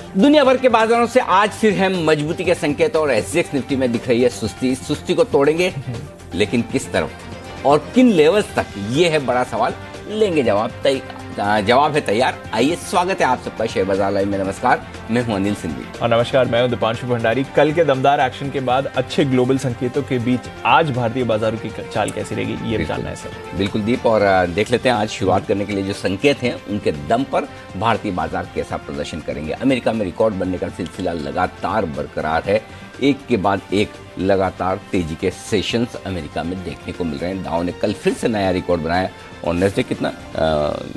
दुनिया भर के बाजारों से आज फिर हम मजबूती के संकेत और एसजीएक्स निफ्टी में दिख रही है सुस्ती को तोड़ेंगे, लेकिन किस तरफ और किन लेवल्स तक, ये है बड़ा सवाल। लेंगे जवाब है तैयार। आइए, स्वागत है आप सबका शेयर बाजार लाइव में। नमस्कार, मैं हूं अनिल सिंघवी और नमस्कार, मैं हूं दीपांशु भंडारी। कल के दमदार एक्शन के बाद अच्छे ग्लोबल संकेतों के बीच आज भारतीय बाजारों की चाल कैसी रहेगी, ये भी जानना है सर। बिल्कुल दीप, और देख लेते हैं आज शुरुआत करने के लिए जो संकेत हैं उनके दम पर भारतीय बाजार कैसा प्रदर्शन करेंगे। अमेरिका में रिकॉर्ड बनने का सिलसिला लगातार बरकरार है। एक के बाद एक लगातार तेजी के सेशंस अमेरिका में देखने को मिल रहे हैं। डाउ ने कल फिर से नया रिकॉर्ड बनाया और नेस्डैक कितना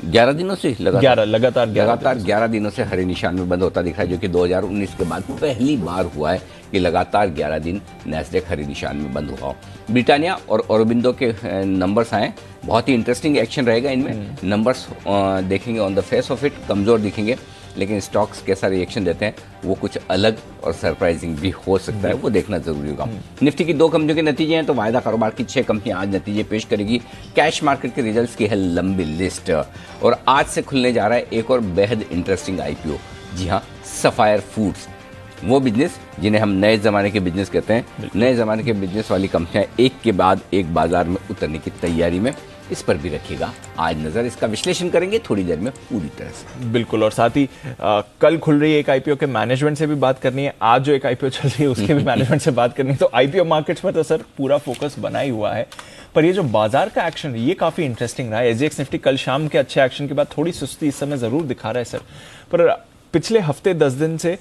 11 दिनों से लगातार 11 दिनों से हरे निशान में बंद होता दिख रहा है, जो कि 2019 के बाद पहली बार हुआ है कि लगातार 11 दिन नेस्डैक हरे निशान में बंद हुआ। ब्रिटानिया और औरोबिंदो के नंबर्स आए, बहुत ही इंटरेस्टिंग एक्शन रहेगा इनमें। नंबर्स देखेंगे on the face of it कमजोर दिखेंगे, लेकिन स्टॉक्स कैसा रिएक्शन देते हैं वो कुछ अलग और सरप्राइजिंग भी हो सकता है, वो देखना जरूरी होगा। निफ्टी की 2 कंपनियों के नतीजे हैं, तो वायदा कारोबार की 6 कंपनियां आज नतीजे पेश करेगी। कैश मार्केट के रिजल्ट्स की है लंबी लिस्ट, और आज से खुलने जा रहा है एक और बेहद इंटरेस्टिंग आईपीओ। जी हाँ, सफायर फूड्स, वो बिजनेस जिन्हें हम नए ज़माने के बिजनेस कहते हैं। नए ज़माने के बिजनेस वाली कंपनियां एक के बाद एक बाजार में उतरने की तैयारी में, इस पर भी रखिएगा आज नजर। इसका विश्लेषण करेंगे थोड़ी देर में पूरी तरह से। बिल्कुल, और साथ ही कल खुल रही है एक आईपीओ के मैनेजमेंट से भी बात करनी है। आज जो एक आईपीओ चल रही है उसके भी मैनेजमेंट से बात करनी है। तो आईपीओ मार्केट्स पर तो सर पूरा फोकस बना ही हुआ है, पर ये जो बाजार का एक्शन है ये काफी इंटरेस्टिंग रहा है। एसजीएक्स निफ्टी कल शाम के अच्छे एक्शन के बाद थोड़ी सुस्ती इस समय जरूर दिखा रहा है सर, पर पिछले हफ्ते 10 दिन से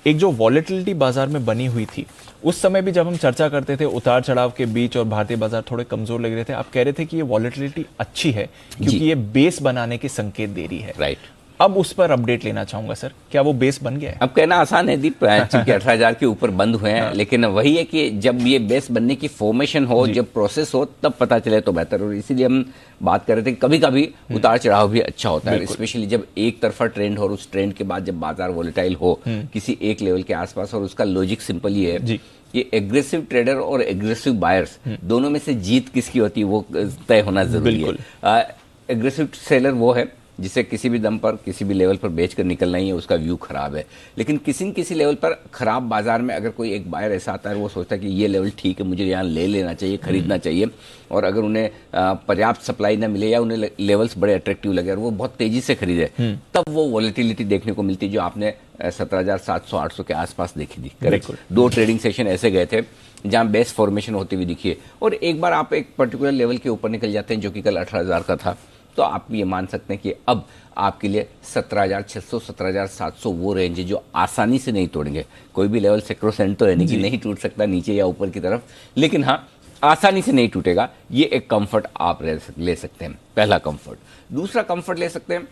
एक जो वॉलेटिलिटी बाजार में बनी हुई थी, उस समय भी जब हम चर्चा करते थे उतार चढ़ाव के बीच और भारतीय बाजार थोड़े कमजोर लग रहे थे, आप कह रहे थे कि ये वॉलेटिलिटी अच्छी है क्योंकि ये बेस बनाने के संकेत दे रही है। राइट, अब उस पर अपडेट लेना चाहूंगा सर, क्या वो बेस बन गया है? अब कहना आसान है दीप, क्योंकि 18,000 के ऊपर बंद हुए हैं, लेकिन वही है कि जब ये बेस बनने की फॉर्मेशन हो, जब प्रोसेस हो, तब पता चले तो बेहतर। और इसीलिए हम बात कर रहे थे कि कभी कभी उतार चढ़ाव भी अच्छा होता है, स्पेशली जब एक तरफा ट्रेंड हो और उस ट्रेंड के बाद जब बाजार वोलेटाइल हो किसी एक लेवल के आसपास। और उसका लॉजिक सिंपल ही है कि एग्रेसिव ट्रेडर और एग्रेसिव बायर्स दोनों में से जीत किसकी होती है वो तय होना जरूरी है। एग्रेसिव सेलर वो है जिसे किसी भी दम पर किसी भी लेवल पर बेचकर निकलना ही है, उसका व्यू खराब है। लेकिन किसी न किसी लेवल पर खराब बाजार में अगर कोई एक बायर ऐसा आता है, वो सोचता है कि ये लेवल ठीक है, मुझे यहाँ ले लेना चाहिए, खरीदना चाहिए, और अगर उन्हें पर्याप्त सप्लाई ना मिले या उन्हें लेवल्स बड़े अट्रैक्टिव लगे और वो बहुत तेजी से खरीदे, तब वो वॉलेटिलिटी देखने को मिलती है जो आपने 17,700-800 के आसपास देखी थी। करेक्ट, 2 ट्रेडिंग सेशन ऐसे गए थे जहां बेस फॉर्मेशन होती हुई दिखी है, और एक बार आप एक पर्टिकुलर लेवल के ऊपर निकल जाते हैं जो कि कल 18,000 का था, तो आप ये मान सकते हैं कि अब आपके लिए 17,600 17,700 वो रेंज है जो आसानी से नहीं तोड़ेंगे। कोई भी लेवल सेक्रोसेंट तो है नहीं कि नहीं टूट सकता नीचे या ऊपर की तरफ, लेकिन हाँ आसानी से नहीं टूटेगा। ये एक कंफर्ट आप ले सकते हैं, पहला कंफर्ट। दूसरा कंफर्ट ले सकते हैं,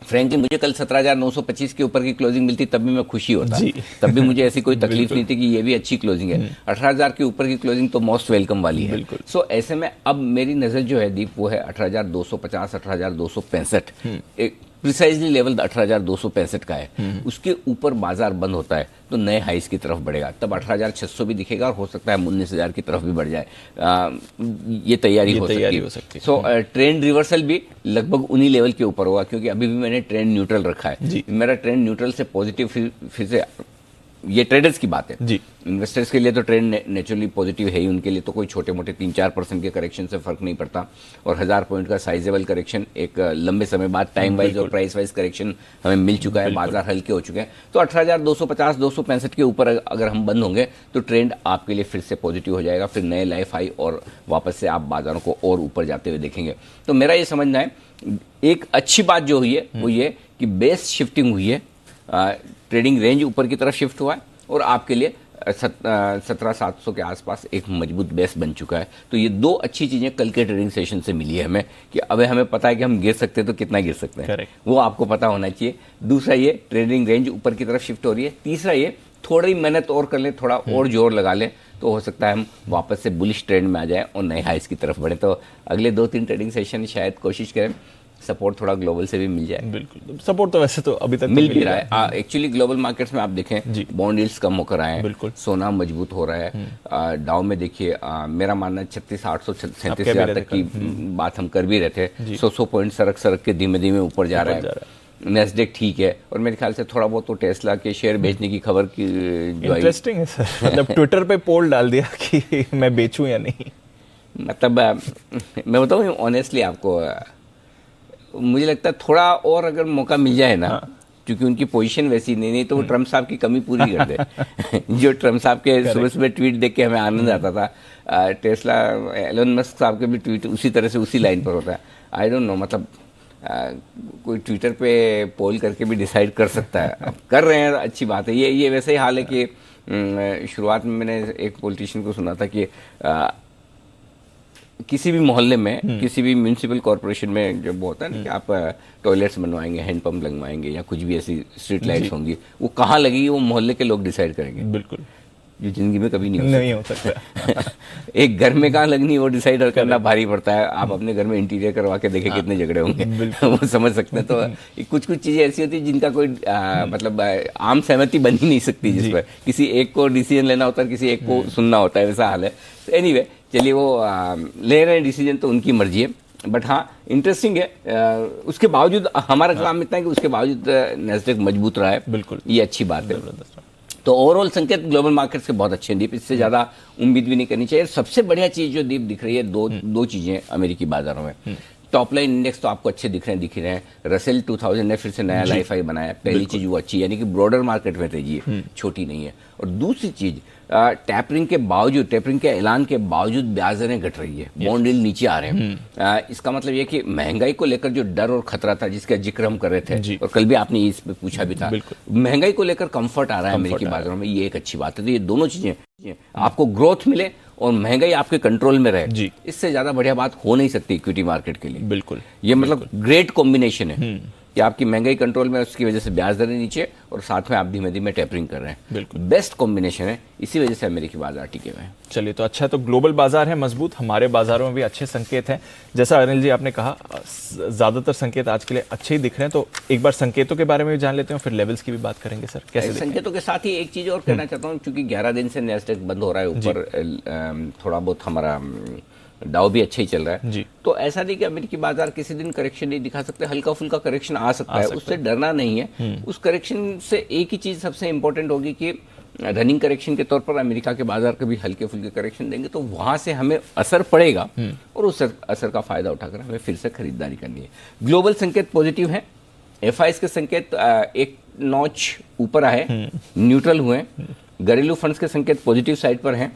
फ्रेंकली मुझे कल 17,925 के ऊपर की क्लोजिंग मिलती तब भी मैं खुशी होता, तब भी मुझे ऐसी कोई तकलीफ नहीं थी कि ये भी अच्छी क्लोजिंग है। 18,000 के ऊपर की क्लोजिंग तो मोस्ट वेलकम वाली है। सो ऐसे में अब मेरी नजर जो है दीप वो है 18,250 18,265, एक प्रिसाइजली लेवल 18,265 का है। उसके ऊपर बाजार बंद होता है तो नए हाइस की तरफ बढ़ेगा, तब 18,600 भी दिखेगा और हो सकता है 19,000 की तरफ भी बढ़ जाए। ये तैयारी हो सकती है। सो ट्रेंड रिवर्सल भी लगभग उन्हीं लेवल के ऊपर होगा, क्योंकि अभी भी मैंने ट्रेंड न्यूट्रल रखा है। मेरा ट्रेंड न्यूट्रल से पॉजिटिव फिर से, ये ट्रेडर्स की बात है जी, इन्वेस्टर्स के लिए तो ट्रेंड नेचुरली पॉजिटिव है ही, उनके लिए तो कोई छोटे मोटे 3-4% के करेक्शन से फर्क नहीं पड़ता, और 1000 पॉइंट का साइजेबल करेक्शन एक लंबे समय बाद टाइम वाइज और प्राइस वाइज करेक्शन हमें मिल चुका है, बाजार हल्के हो चुके हैं। तो 18,250 265 के ऊपर अगर हम बंद होंगे तो ट्रेंड आपके लिए फिर से पॉजिटिव हो जाएगा, फिर नए लाइफ हाई और वापस से आप बाजारों को और ऊपर जाते हुए देखेंगे। तो मेरा ये समझना है, एक अच्छी बात जो हुई है वो ये कि बेस शिफ्टिंग हुई है, ट्रेडिंग रेंज ऊपर की तरफ शिफ्ट हुआ है, और आपके लिए 17,700 के आसपास एक मजबूत बेस बन चुका है। तो ये 2 अच्छी चीजें कल के ट्रेडिंग सेशन से मिली है हमें, कि अब हमें पता है कि हम गिर सकते हैं तो कितना गिर सकते हैं, वो आपको पता होना चाहिए। दूसरा ये ट्रेडिंग रेंज ऊपर की तरफ शिफ्ट हो रही है। तीसरा ये थोड़ी मेहनत और कर लें, थोड़ा और जोर लगा लें, तो हो सकता है हम वापस से बुलिश ट्रेंड में आ जाएं और नए हाइस की तरफ बढ़े। तो अगले 2-3 ट्रेडिंग सेशन शायद कोशिश करें सपोर्ट थोड़ा ग्लोबल से भी मिल जाए। बिल्कुल, सपोर्ट तो वैसे तो अभी तक मिल भी रहा है। एक्चुअली ग्लोबल मार्केट्स में आप देखें बॉन्ड यील्ड्स कम होकर आए हैं, सोना मजबूत हो रहा है। डाउ में देखिए मेरा मानना 36,837 तक की बात हम कर भी रहे थे, 100 पॉइंट सरक के धीमे धीमे ऊपर जा रहा है। नेस्डेक ठीक है, और मेरे ख्याल से थोड़ा बहुत तो टेस्ला के शेयर बेचने की खबर की जो आई, इंटरेस्टिंग है सर। मतलब ट्विटर पे पोल डाल दिया कि मैं बेचूं या नहीं। मतलब मैं बताऊँ ऑनेस्टली आपको, मुझे लगता है थोड़ा और अगर मौका मिल जाए ना, क्योंकि उनकी पोजीशन वैसी नहीं तो वो ट्रम्प साहब की कमी पूरी कर दे। जो ट्रम्प साहब के सुबह सुबह ट्वीट देख के हमें आनंद आता था, टेस्ला एलन मस्क साहब के भी ट्वीट उसी तरह से उसी लाइन पर होता है। आई डोंट नो, मतलब कोई ट्विटर पे पोल करके भी डिसाइड कर सकता है, अब कर रहे हैं, अच्छी बात है। ये वैसे ही हाल है कि शुरुआत में मैंने एक पॉलिटिशियन को सुना था कि किसी भी मोहल्ले में, किसी भी म्यूनिसिपल कॉर्पोरेशन में जब होता है ना कि आप टॉयलेट्स बनवाएंगे, हैंडपंप लगवाएंगे या कुछ भी ऐसी स्ट्रीट लाइट्स होंगी, वो कहाँ लगेगी वो मोहल्ले के लोग डिसाइड करेंगे। बिल्कुल, जो जिंदगी में कभी नहीं हो सकता। एक घर में कहाँ लगनी वो डिसाइड करना भारी पड़ता है। आप अपने घर में इंटीरियर करवा के देखें कितने झगड़े होंगे, वो समझ सकते हैं। तो कुछ कुछ चीजें ऐसी होती है जिनका कोई मतलब आम सहमति बन ही नहीं सकती, जिस पर किसी एक को डिसीजन लेना होता है, किसी एक को सुनना होता है, वैसा हाल है। तो एनीवे चलिए, वो ले रहे हैं डिसीजन, तो उनकी मर्जी है। बट हाँ, इंटरेस्टिंग है। उसके बावजूद हमारा काम इतना है कि उसके बावजूद नेस्डेक मजबूत रहा है। बिल्कुल, ये अच्छी बात है। तो ओवरऑल संकेत ग्लोबल मार्केट्स के बहुत अच्छे हैं दीप, इससे ज्यादा उम्मीद भी नहीं करनी चाहिए। सबसे बढ़िया चीज जो दीप दिख रही है, दो चीजें अमेरिकी बाजारों में। टॉप लाइन इंडेक्स तो आपको अच्छे दिख रहे हैं। रसेल 2000 ने फिर से नया लाइफ हाई बनाया। पहली चीज वो अच्छी, यानी कि ब्रॉडर मार्केट में तेजी है, छोटी नहीं है। और दूसरी चीज, टेपरिंग के ऐलान के बावजूद ब्याज दरें घट रही है, बॉन्ड यील्ड नीचे आ रहे हैं। इसका मतलब ये कि महंगाई को लेकर जो डर और खतरा था, जिसका जिक्र हम कर रहे थे, और कल भी आपने इस पे पूछा भी था, महंगाई को लेकर कंफर्ट आ रहा है अमेरिकी बाजारों में। ये एक अच्छी बात है। तो ये दोनों चीजें, आपको ग्रोथ मिले और महंगाई आपके कंट्रोल में रहे, इससे ज्यादा बढ़िया बात हो नहीं सकती इक्विटी मार्केट के लिए। बिल्कुल, ये मतलब ग्रेट कॉम्बिनेशन है कि आपकी महंगाई कंट्रोल में, उसकी वजह से ब्याज दरें नीचे, और साथ में आप धीमे धीमे टेपरिंग कर रहे हैं। बिल्कुल बेस्ट कॉम्बिनेशन है, इसी वजह से अमेरिकी बाजार टिके हुए हैं। चलिए, तो अच्छा, तो ग्लोबल बाजार है मजबूत, हमारे बाजारों में भी अच्छे संकेत हैं। जैसा अनिल जी आपने कहा, ज्यादातर संकेत आज के लिए अच्छे ही दिख रहे हैं। तो एक बार संकेतों के बारे में भी जान लेते हैं, फिर लेवल्स की भी बात करेंगे। सर, कैसे संकेतों के साथ ही एक चीज और कहना चाहता हूँ, क्योंकि 11 दिन से नेस्डेक बंद हो रहा है ऊपर, थोड़ा बहुत हमारा डाउ भी अच्छा ही चल रहा है। तो ऐसा नहीं कि अमेरिकी बाजार किसी दिन करेक्शन नहीं दिखा सकते, हल्का फुल्का करेक्शन आ सकता है, उससे डरना नहीं है। उस करेक्शन से एक ही चीज सबसे इंपॉर्टेंट होगी कि रनिंग करेक्शन के तौर पर अमेरिका के बाजार कभी हल्के फुल्के करेक्शन देंगे तो वहां से हमें असर पड़ेगा, और उस असर का फायदा उठाकर हमें फिर से खरीदारी करनी है। ग्लोबल संकेत पॉजिटिव है। एफआईएस के संकेत एक नॉच ऊपर आए, न्यूट्रल हुए। घरेलू फंड्स के संकेत पॉजिटिव साइड पर हैं,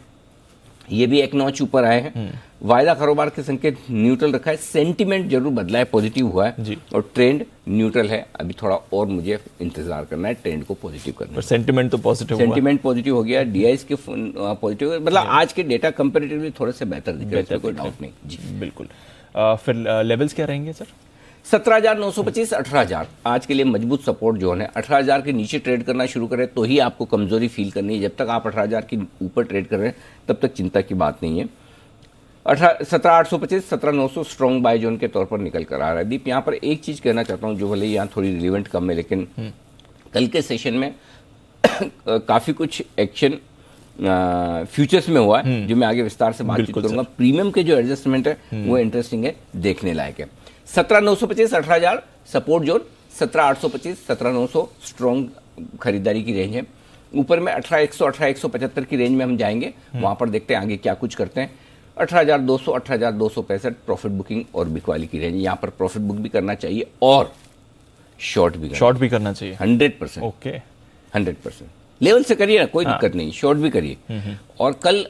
ये भी एक नॉच ऊपर आए हैं। वायदा कारोबार के संकेत न्यूट्रल रखा है। सेंटिमेंट जरूर बदला है, पॉजिटिव हुआ है, और ट्रेंड न्यूट्रल है। अभी थोड़ा और मुझे इंतजार करना है ट्रेंड को पॉजिटिव करना है। सेंटिमेंट तो पॉजिटिव, सेंटिमेंट पॉजिटिव हो गया। डीआईएस के पॉजिटिव, मतलब आज के डेटा कंपैरेटिवली थोड़े से बेहतर दिख रहे हैं, कोई डाउट नहीं जी। बिल्कुल। फिर लेवल्स क्या रहेंगे सर? 17,925, 18,000 आज के लिए मजबूत सपोर्ट जोन है। 18,000 के नीचे ट्रेड करना शुरू करें तो ही आपको कमजोरी फील करनी है। जब तक आप 18,000 के ऊपर ट्रेड कर रहे हैं तब तक चिंता की बात नहीं है। 17,825, 17,900 स्ट्रॉन्ग बाय जोन के तौर पर निकल कर आ रहा है। दीप, यहाँ पर एक चीज कहना चाहता हूँ जो भले यहाँ थोड़ी रिलेवेंट कम है, लेकिन कल के सेशन में काफी कुछ एक्शन फ्यूचर्स में हुआ है, जो मैं आगे विस्तार से बातचीत करूंगा। प्रीमियम के जो एडजस्टमेंट है वो इंटरेस्टिंग है, देखने लायक है। 17,925, 18,000 सपोर्ट जोन, 17,825, 17,900 स्ट्रॉन्ग खरीदारी की रेंज है। ऊपर में 18,100, 18,175 की रेंज में हम जाएंगे, वहां पर देखते हैं आगे क्या कुछ करते हैं। 18,200, 18,265 प्रॉफिट बुकिंग और बिकवाली की रेंज। यहाँ पर प्रॉफिट बुक भी करना चाहिए और शॉर्ट भी करना चाहिए 100%। ओके, 100% लेवल से करिए ना, कोई दिक्कत नहीं, शॉर्ट भी करिए। और कल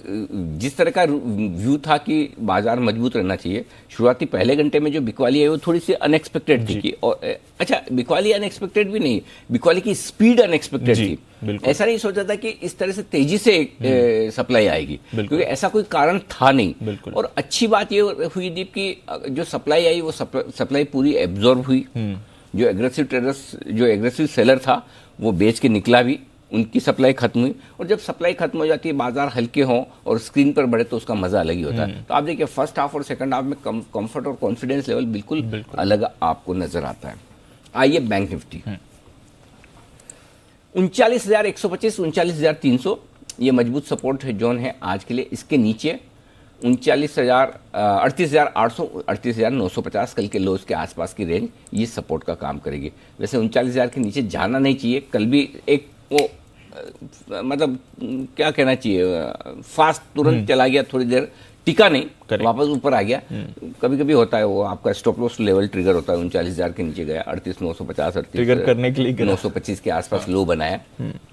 जिस तरह का व्यू था कि बाजार मजबूत रहना चाहिए, शुरुआती पहले घंटे में जो बिकवाली है वो थोड़ी सी अनएक्सपेक्टेड थी कि, और अच्छा, बिकवाली अनएक्सपेक्टेड भी नहीं, बिकवाली की स्पीड अनएक्सपेक्टेड थी। ऐसा नहीं सोचा था कि इस तरह से तेजी से सप्लाई आएगी, क्योंकि ऐसा कोई कारण था नहीं। और अच्छी बात ये हुई दीप की जो सप्लाई आई वो सप्लाई पूरी एब्जॉर्ब हुई। जो एग्रेसिव सेलर था वो बेच के निकला भी, उनकी सप्लाई खत्म हुई। और जब सप्लाई खत्म हो जाती है, बाजार हल्के हों और स्क्रीन पर बढ़े, तो उसका मजा अलग ही होता है। तो आप देखिए फर्स्ट हाफ और सेकंड हाफ में कंफर्ट और कॉन्फिडेंस लेवल बिल्कुल अलग आपको नजर आता है। आइए बैंक निफ्टी 39,125, 39,300 ये मजबूत सपोर्ट जोन है आज के लिए। इसके नीचे 39,000 38,800 38,950 कल के लोज के आसपास की रेंज ये सपोर्ट का काम करेगी। वैसे 39,000 के नीचे जाना नहीं चाहिए। कल भी एक वो मतलब क्या कहना चाहिए, फास्ट तुरंत चला गया, थोड़ी देर टिका नहीं, वापस ऊपर आ गया। कभी कभी होता है वो आपका स्टॉप लॉस लेवल ट्रिगर होता है। 39,000 के नीचे गया, 38,950 ट्रिगर करने के लिए 925 के आसपास लो बनाया,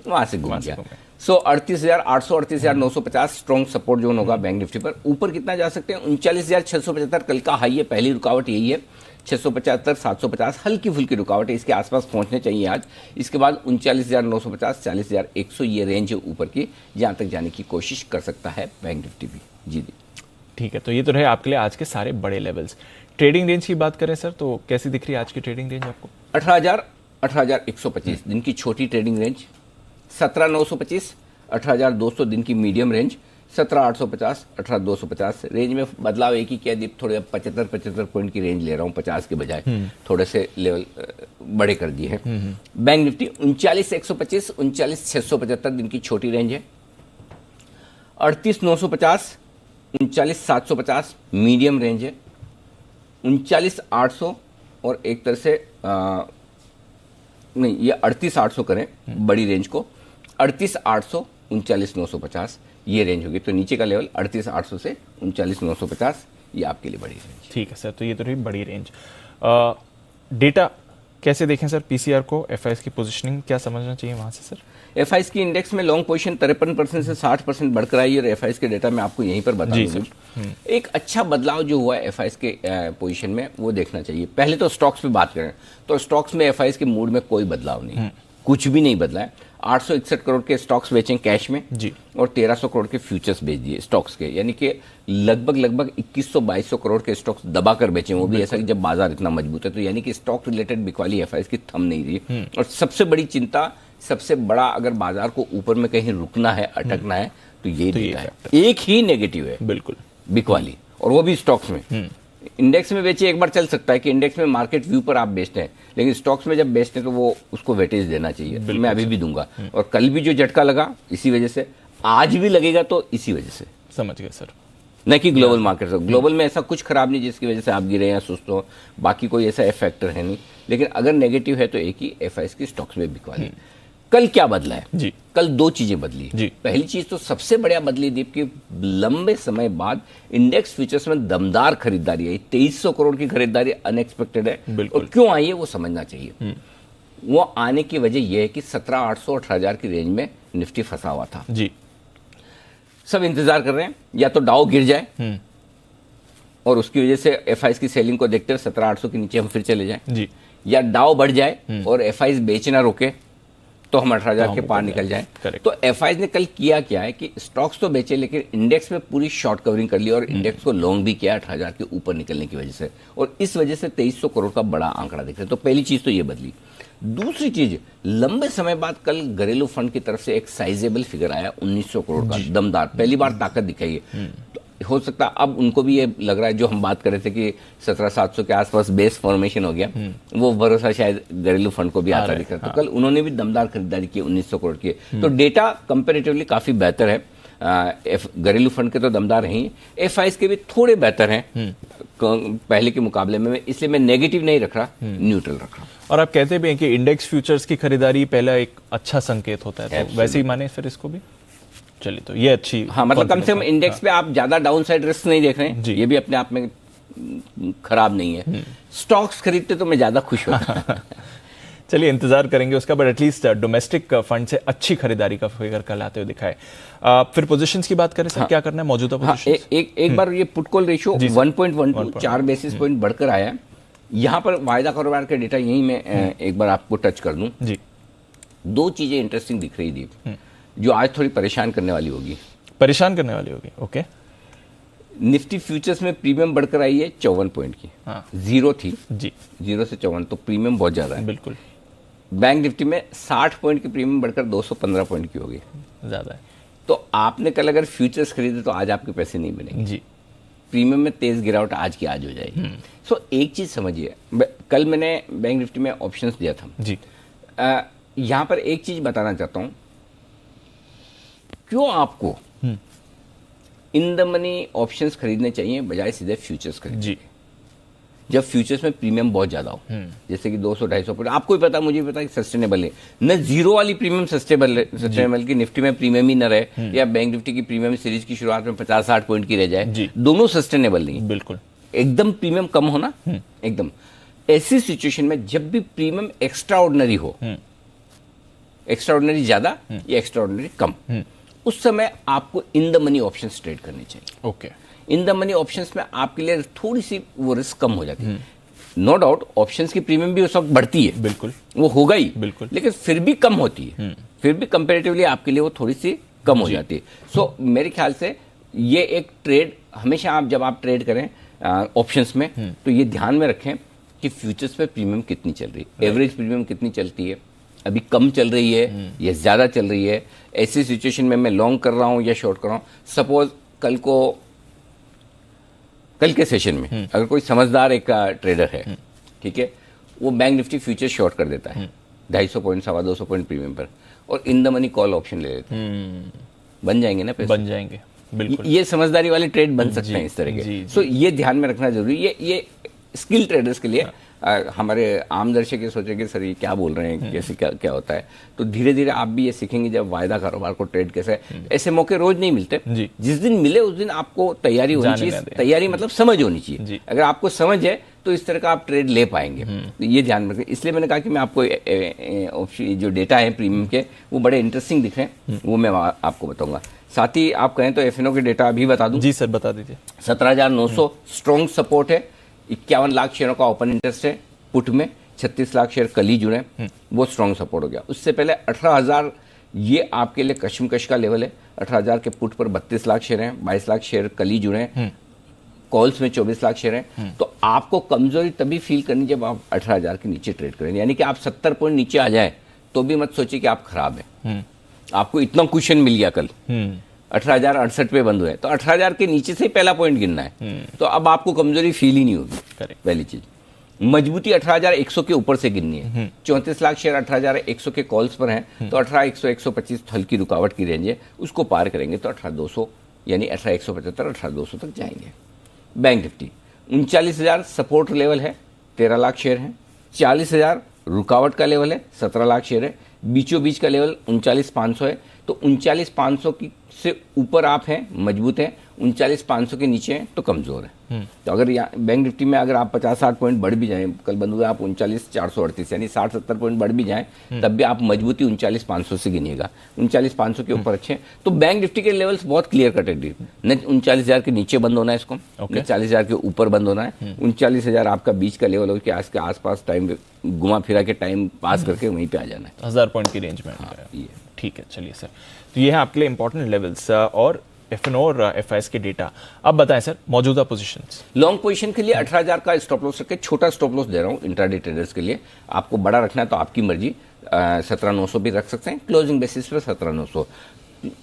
वहां से घूम गया। सो 38,800 38,950 स्ट्रॉन्ग सपोर्ट जोन होगा बैंक निफ्टी पर। ऊपर कितना जा सकते हैं? 39,675 कल का हाई है, पहली रुकावट यही है। 675 750 हल्की फुल्की रुकावट है, इसके आसपास पहुंचने चाहिए आज। इसके बाद 39,950 40,100 ये रेंज है ऊपर की, जहां तक जाने की कोशिश कर सकता है बैंक निफ्टी भी। जी ठीक है, तो ये तो रहे आपके लिए आज के सारे बड़े लेवल्स। ट्रेडिंग रेंज की बात करें सर, तो कैसी दिख रही है आज की ट्रेडिंग रेंज आपको? 18,125 दिन की छोटी ट्रेडिंग रेंज, 17,925 18,200 दिन की मीडियम रेंज, 17,850 18,250 रेंज में बदलाव एक ही किया दीप, थोड़े 75 पॉइंट की रेंज ले रहा हूं 50 के बजाय, थोड़े से लेवल बड़े कर दिए हैं। बैंक निफ्टी 39,125 39,675 दिन की छोटी रेंज है, 38,950 39,750 मीडियम रेंज है, 39,800 और एक तरह से नहीं, ये 38,800 करें बड़ी रेंज को, 38,800 39,950 ये रेंज होगी। तो नीचे का लेवल 38,800 से 39,950 ये आपके लिए बड़ी रेंज। ठीक है सर, तो ये तो रही बड़ी रेंज। डेटा कैसे देखें सर? पीसीआर को, एफआईएस की पोजीशनिंग क्या समझना चाहिए वहां से सर? एफआईएस की इंडेक्स में लॉन्ग पोजीशन 53% से 60% बढ़कर आई और एफआईएस के डेटा में आपको यहीं पर बता दूं। एक अच्छा बदलाव जो हुआ है एफआईएस के पोजीशन में वो देखना चाहिए। पहले तो स्टॉक्स पे बात करें तो स्टॉक्स में एफआईएस के मूड में कोई बदलाव नहीं, कुछ भी नहीं बदला है। 861 करोड़ के स्टॉक्स बेचें कैश में जी, और 1,300 करोड़ के फ्यूचर्स बेच दिए स्टॉक्स के, यानी कि लगभग 2,200 करोड़ के स्टॉक्स दबा कर बेचे, वो भी ऐसा कि जब बाजार इतना मजबूत है। तो यानी कि स्टॉक रिलेटेड बिकवाली एफआईएस की थम नहीं रही। और सबसे बड़ी चिंता, सबसे बड़ा अगर बाजार को ऊपर में कहीं रुकना है, अटकना है तो ये डेटा है। एक ही नेगेटिव है बिल्कुल बिकवाली, और वो भी स्टॉक्स में। इंडेक्स में बेचे एक बार चल सकता है कि इंडेक्स में मार्केट व्यू पर आप बेचते हैं, लेकिन स्टॉक्स में जब बेचते हैं तो वो उसको वेटेज देना चाहिए। मैं अभी भी दूंगा, और कल भी जो झटका लगा इसी वजह से, आज भी लगेगा तो इसी वजह से। समझ गए सर, न कि ग्लोबल मार्केट से। ग्लोबल में ऐसा कुछ खराब नहीं जिसकी वजह से आप गिरे या सुस्त हो, बाकी कोई ऐसा फैक्टर है नहीं। लेकिन अगर नेगेटिव है तो एक ही एफआईएस की स्टॉक्स में बिकवाली। कल क्या बदला है जी? कल 2 चीजें बदली जी। पहली चीज तो सबसे बढ़िया बदली दीप की, लंबे समय बाद इंडेक्स फ्यूचर्स में दमदार खरीदारी आई। 2,300 करोड़ की खरीदारी अनएक्सपेक्टेड है, और क्यों आई है वो समझना चाहिए। वो आने की वजह यह है कि 17,800 18,000 की रेंज में निफ्टी फंसा हुआ था जी। सब इंतजार कर रहे हैं या तो डाउ गिर जाए और उसकी वजह से एफआईएस की सेलिंग को देखते हुए 17,800 के नीचे हम फिर चले जाएं जी, या डाउ बढ़ जाए और एफआईएस बेचना रोके तो हम 18,000 के पार निकल जाएं। तो एफआईएस ने कल किया क्या है कि स्टॉक्स तो बेचे लेकिन इंडेक्स में पूरी शॉर्ट कवरिंग कर ली और इंडेक्स को लॉन्ग भी किया 18,000 के ऊपर निकलने की वजह से, और इस वजह से 2,300 करोड़ का बड़ा आंकड़ा दिख रहा है। तो पहली चीज तो ये बदली। दूसरी चीज, लंबे समय बाद कल घरेलू फंड की तरफ से एक साइजेबल फिगर आया 1,900 करोड़ का, दमदार, पहली बार ताकत दिखाई है। हो सकता है अब उनको भी ये लग रहा है, जो हम बात कर रहे थे कि 17,700 के आसपास बेस फॉर्मेशन हो गया, वो भरोसा शायद घरेलू फंड को भी आता दिख रहा है। तो कल उन्होंने भी दमदार खरीदारी की 1,900 करोड़ की। तो डेटा कंपेरेटिवली काफी बेहतर है। घरेलू फंड के तो दमदार हैं, एफआईएस के भी थोड़े बेहतर हैं पहले के मुकाबले में, इसलिए मैं नेगेटिव नहीं रख रहा, न्यूट्रल रख रहा। और आप कहते भी हैं कि इंडेक्स फ्यूचर्स की खरीदारी पहला एक अच्छा संकेत होता है, तो वैसे ही माने फिर इसको भी। चलिए, तो ये अच्छी, हाँ, मतलब कम से कम इंडेक्स पे आप ज्यादा डाउन साइड रिस्क नहीं देख रहे हैं, ये भी अपने आप में खराब नहीं है। स्टॉक्स खरीदते तो मैं ज्यादा खुश होता। चलिए, इंतजार करेंगे उसका, बट एटलीस्ट डोमेस्टिक फंड से अच्छी खरीदारी का फिगर कल आते हुए दिखाए। फिर पोजीशंस की बात करें सर, क्या करना है मौजूदा पोजीशंस? एक बार ये put call ratio 1.12 4 basis point बढ़कर आया है। यहाँ पर वायदा कारोबार का डेटा यही मैं एक बार आपको टच कर दूं जी। 2 चीजें इंटरेस्टिंग दिख रही थी जो आज थोड़ी परेशान करने वाली होगी। ओके। निफ्टी फ्यूचर्स में प्रीमियम बढ़कर आई है 54 पॉइंट की, 0 थी जी, 0 से 54, तो प्रीमियम बहुत ज्यादा है। बिल्कुल। बैंक निफ्टी में 60 पॉइंट की प्रीमियम बढ़कर 215 पॉइंट की होगी, ज्यादा है। तो आपने कल अगर फ्यूचर्स खरीदे तो आज आपके पैसे नहीं बनेंगे जी। प्रीमियम में तेज गिरावट आज की आज हो जाएगी। सो एक चीज समझिए, कल मैंने बैंक निफ्टी में ऑप्शंस दिया था जी। यहां पर एक चीज बताना चाहता हूं, क्यों आपको इन द मनी ऑप्शंस खरीदने चाहिए बजाय सीधे फ्यूचर्स खरीदने। जी। जब फ्यूचर्स में प्रीमियम बहुत ज्यादा हो, जैसे कि 200-250, आपको भी पता, मुझे भी पता कि सस्टेनेबल है न, जीरो वाली प्रीमियम सस्टेनेबल की निफ्टी में प्रीमियम ही न रहे, या बैंक निफ्टी की प्रीमियम सीरीज की शुरुआत में 50-60 पॉइंट की रह जाए, दोनों सस्टेनेबल नहीं। बिल्कुल। एकदम प्रीमियम कम होना, एकदम ऐसी सिचुएशन में जब भी प्रीमियम एक्स्ट्रा ऑर्डिनरी हो, एक्स्ट्रा ऑर्डिनरी ज्यादा या एक्स्ट्रा ऑर्डिनरी कम, उस समय आपको in the money options trade करने चाहिए। Okay. In the money options में आपके लिए थोड़ी सी वो रिस्क कम हो जाती है। नो डाउट ऑप्शंस की प्रीमियम भी उस वक्त बढ़ती है, बिल्कुल, वो होगा ही, बिल्कुल, लेकिन फिर भी कम होती है, फिर भी कंपैरेटिवली आपके लिए वो थोड़ी सी कम हो जाती है। सो मेरे ख्याल से ये एक ट्रेड हमेशा, आप जब आप ट्रेड करें ऑप्शंस में, तो ये ध्यान में रखें कि फ्यूचर्स पे प्रीमियम कितनी चल रही है, एवरेज प्रीमियम कितनी चलती है, अभी कम चल रही है या ज्यादा चल रही है। ऐसी सिचुएशन में मैं लॉन्ग कर रहा हूं या शॉर्ट कर रहा हूं। सपोज कल के सेशन में अगर कोई समझदार एक ट्रेडर है, ठीक है, वो बैंक निफ्टी फ्यूचर शॉर्ट कर देता है 250 पॉइंट 250 पॉइंट प्रीमियम पर, और in the money call option ले लेते हैं, बन जाएंगे ना पैसे? बन जाएंगे, बिल्कुल। ये समझदार वाले ट्रेड बन सकते हैं इस तरह के। सो ये ध्यान में रखना जरूरी। ये स्किल ट्रेडर्स के लिए, हमारे आम दर्शक ये सोचेंगे सर ये क्या बोल रहे हैं, कैसे क्या होता है, तो धीरे धीरे आप भी ये सीखेंगे जब वायदा कारोबार को ट्रेड कैसे है। ऐसे मौके रोज नहीं मिलते, जिस दिन मिले उस दिन आपको तैयारी होनी चाहिए। तैयारी मतलब समझ होनी चाहिए। अगर आपको समझ है तो इस तरह का आप ट्रेड ले पाएंगे, तो ये ध्यान रखें। इसलिए मैंने कहा कि मैं आपको जो डेटा है प्रीमियम के वो बड़े इंटरेस्टिंग दिख रहे हैं, वो मैं आपको बताऊंगा। साथ ही आप कहें तो एफएनओ के डेटा अभी बता दूं। जी सर, बता दीजिए। 17,900 स्ट्रॉन्ग सपोर्ट है, 51 लाख शेयरों का ओपन इंटरेस्ट है पुट में, 36 लाख शेयर कल ही जुड़े, वो स्ट्रॉन्ग सपोर्ट हो गया। उससे पहले 18,000 ये आपके लिए कशमकश का लेवल है। 18,000 के पुट पर 32 लाख शेयर हैं, 22 लाख शेयर कल ही जुड़े हैं, कॉल्स में 24 लाख शेयर हैं। तो आपको कमजोरी तभी फील करनी जब आप 18,000 के नीचे ट्रेड करें, यानी कि आप 70 पॉइंट नीचे आ जाए तो भी मत सोचिए कि आप खराब हैं। आपको इतना क्वेश्चन मिल गया कल, 18,068 पे बंद हुए, तो 18,000 के नीचे से ही पहला पॉइंट गिनना है, तो अब आपको कमजोरी फील ही नहीं होगी। पहली चीज, मजबूती 18,100 के ऊपर से गिननी है। 34 लाख शेयर 18,100 के कॉल्स पर हैं, तो 18,100 125 हल्की रुकावट की रेंज है, उसको पार करेंगे तो 18,200 यानी 18,175 18,200 तक जाएंगे। बैंक निफ्टी 39,000 सपोर्ट लेवल है, 13 लाख शेयर है। 40,000 रुकावट का लेवल है, 17 लाख शेयर है। बीचों बीच का लेवल 39,500 है, तो 39,500 की से ऊपर आप हैं, मजबूत हैं, 39,500 के नीचे हैं तो कमजोर है। तो अगर बैंक निफ्टी में अगर आप 50-60 पॉइंट बढ़ भी जाएं, कल बंद हुए आप 39,438 यानी 60-70 पॉइंट बढ़ भी जाएं, तब भी आप मजबूती 39,500 से गिनिएगा। 39,500 के ऊपर अच्छे, तो बैंक निफ्टी के लेवल्स बहुत क्लियर कटेड, न 39,000 के नीचे बंद होना है इसको, न 40,000 के ऊपर बंद होना है। 39,000 आपका बीच का लेवल हो कि आज के आसपास टाइम घुमा फिरा के टाइम पास करके वहीं पे आ जाना है, 1000 पॉइंट की रेंज में। ठीक है, चलिए सर, तो ये है आपके लिए इंपॉर्टेंट लेवल्स और एफएनओ और एफआईएस के डेटा। अब बताएं सर मौजूदा पोजीशंस। लॉन्ग पोजीशन के लिए 18,000 का स्टॉप लॉस रखे, छोटा स्टॉप लॉस दे रहा हूं इंट्राडे ट्रेडर्स के लिए। आपको बड़ा रखना है तो आपकी मर्जी, 17,900 भी रख सकते हैं क्लोजिंग बेसिस पे। 17,900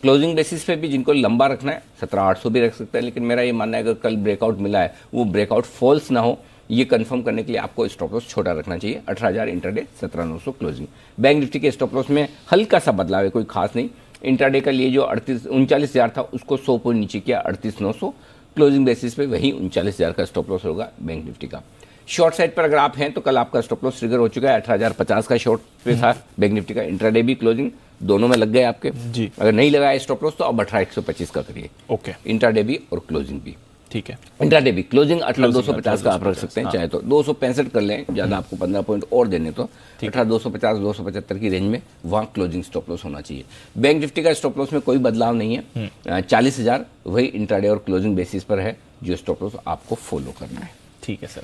क्लोजिंग बेसिस पे भी जिनको लंबा रखना है 17,800 भी रख सकते हैं, लेकिन मेरा ये मानना है अगर कल ब्रेकआउट मिला है वो ब्रेकआउट फॉल्स ना हो, ये कंफर्म करने के लिए आपको स्टॉप लॉस छोटा रखना चाहिए। 18,000 इंट्राडे, 17,900 क्लोजिंग। बैंक निफ्टी के स्टॉप लॉस में हल्का सा बदलाव है, कोई खास नहीं। इंट्राडे का लिए जो 39,000 था उसको 100 पॉइंट नीचे किया, 38,900। क्लोजिंग बेसिस पे वही 39,000 का स्टॉप लॉस होगा बैंक निफ्टी का। शॉर्ट साइड पर अगर आप हैं तो कल आपका स्टॉप लॉस ट्रिगर हो चुका है, 18,050 का शॉर्ट पे था बैंक निफ्टी का। इंट्राडे भी क्लोजिंग दोनों में लग गए आपके जी। अगर नहीं लगाया स्टॉप लॉस तो अब 18,125 का करिए। ओके, इंट्राडे भी और क्लोजिंग भी। ठीक है, इंट्राडे भी क्लोजिंग 18,250 का आप रख सकते हैं, चाहे तो 265 कर लें, ज्यादा आपको 15 पॉइंट और देने तो 18,250 275 की रेंज में वहां क्लोजिंग स्टॉप लॉस होना चाहिए। बैंक निफ्टी का स्टॉप लॉस में कोई बदलाव नहीं है, 40,000 वही इंट्राडे और क्लोजिंग बेसिस पर है जो स्टॉप लॉस आपको फॉलो करना है। ठीक है सर,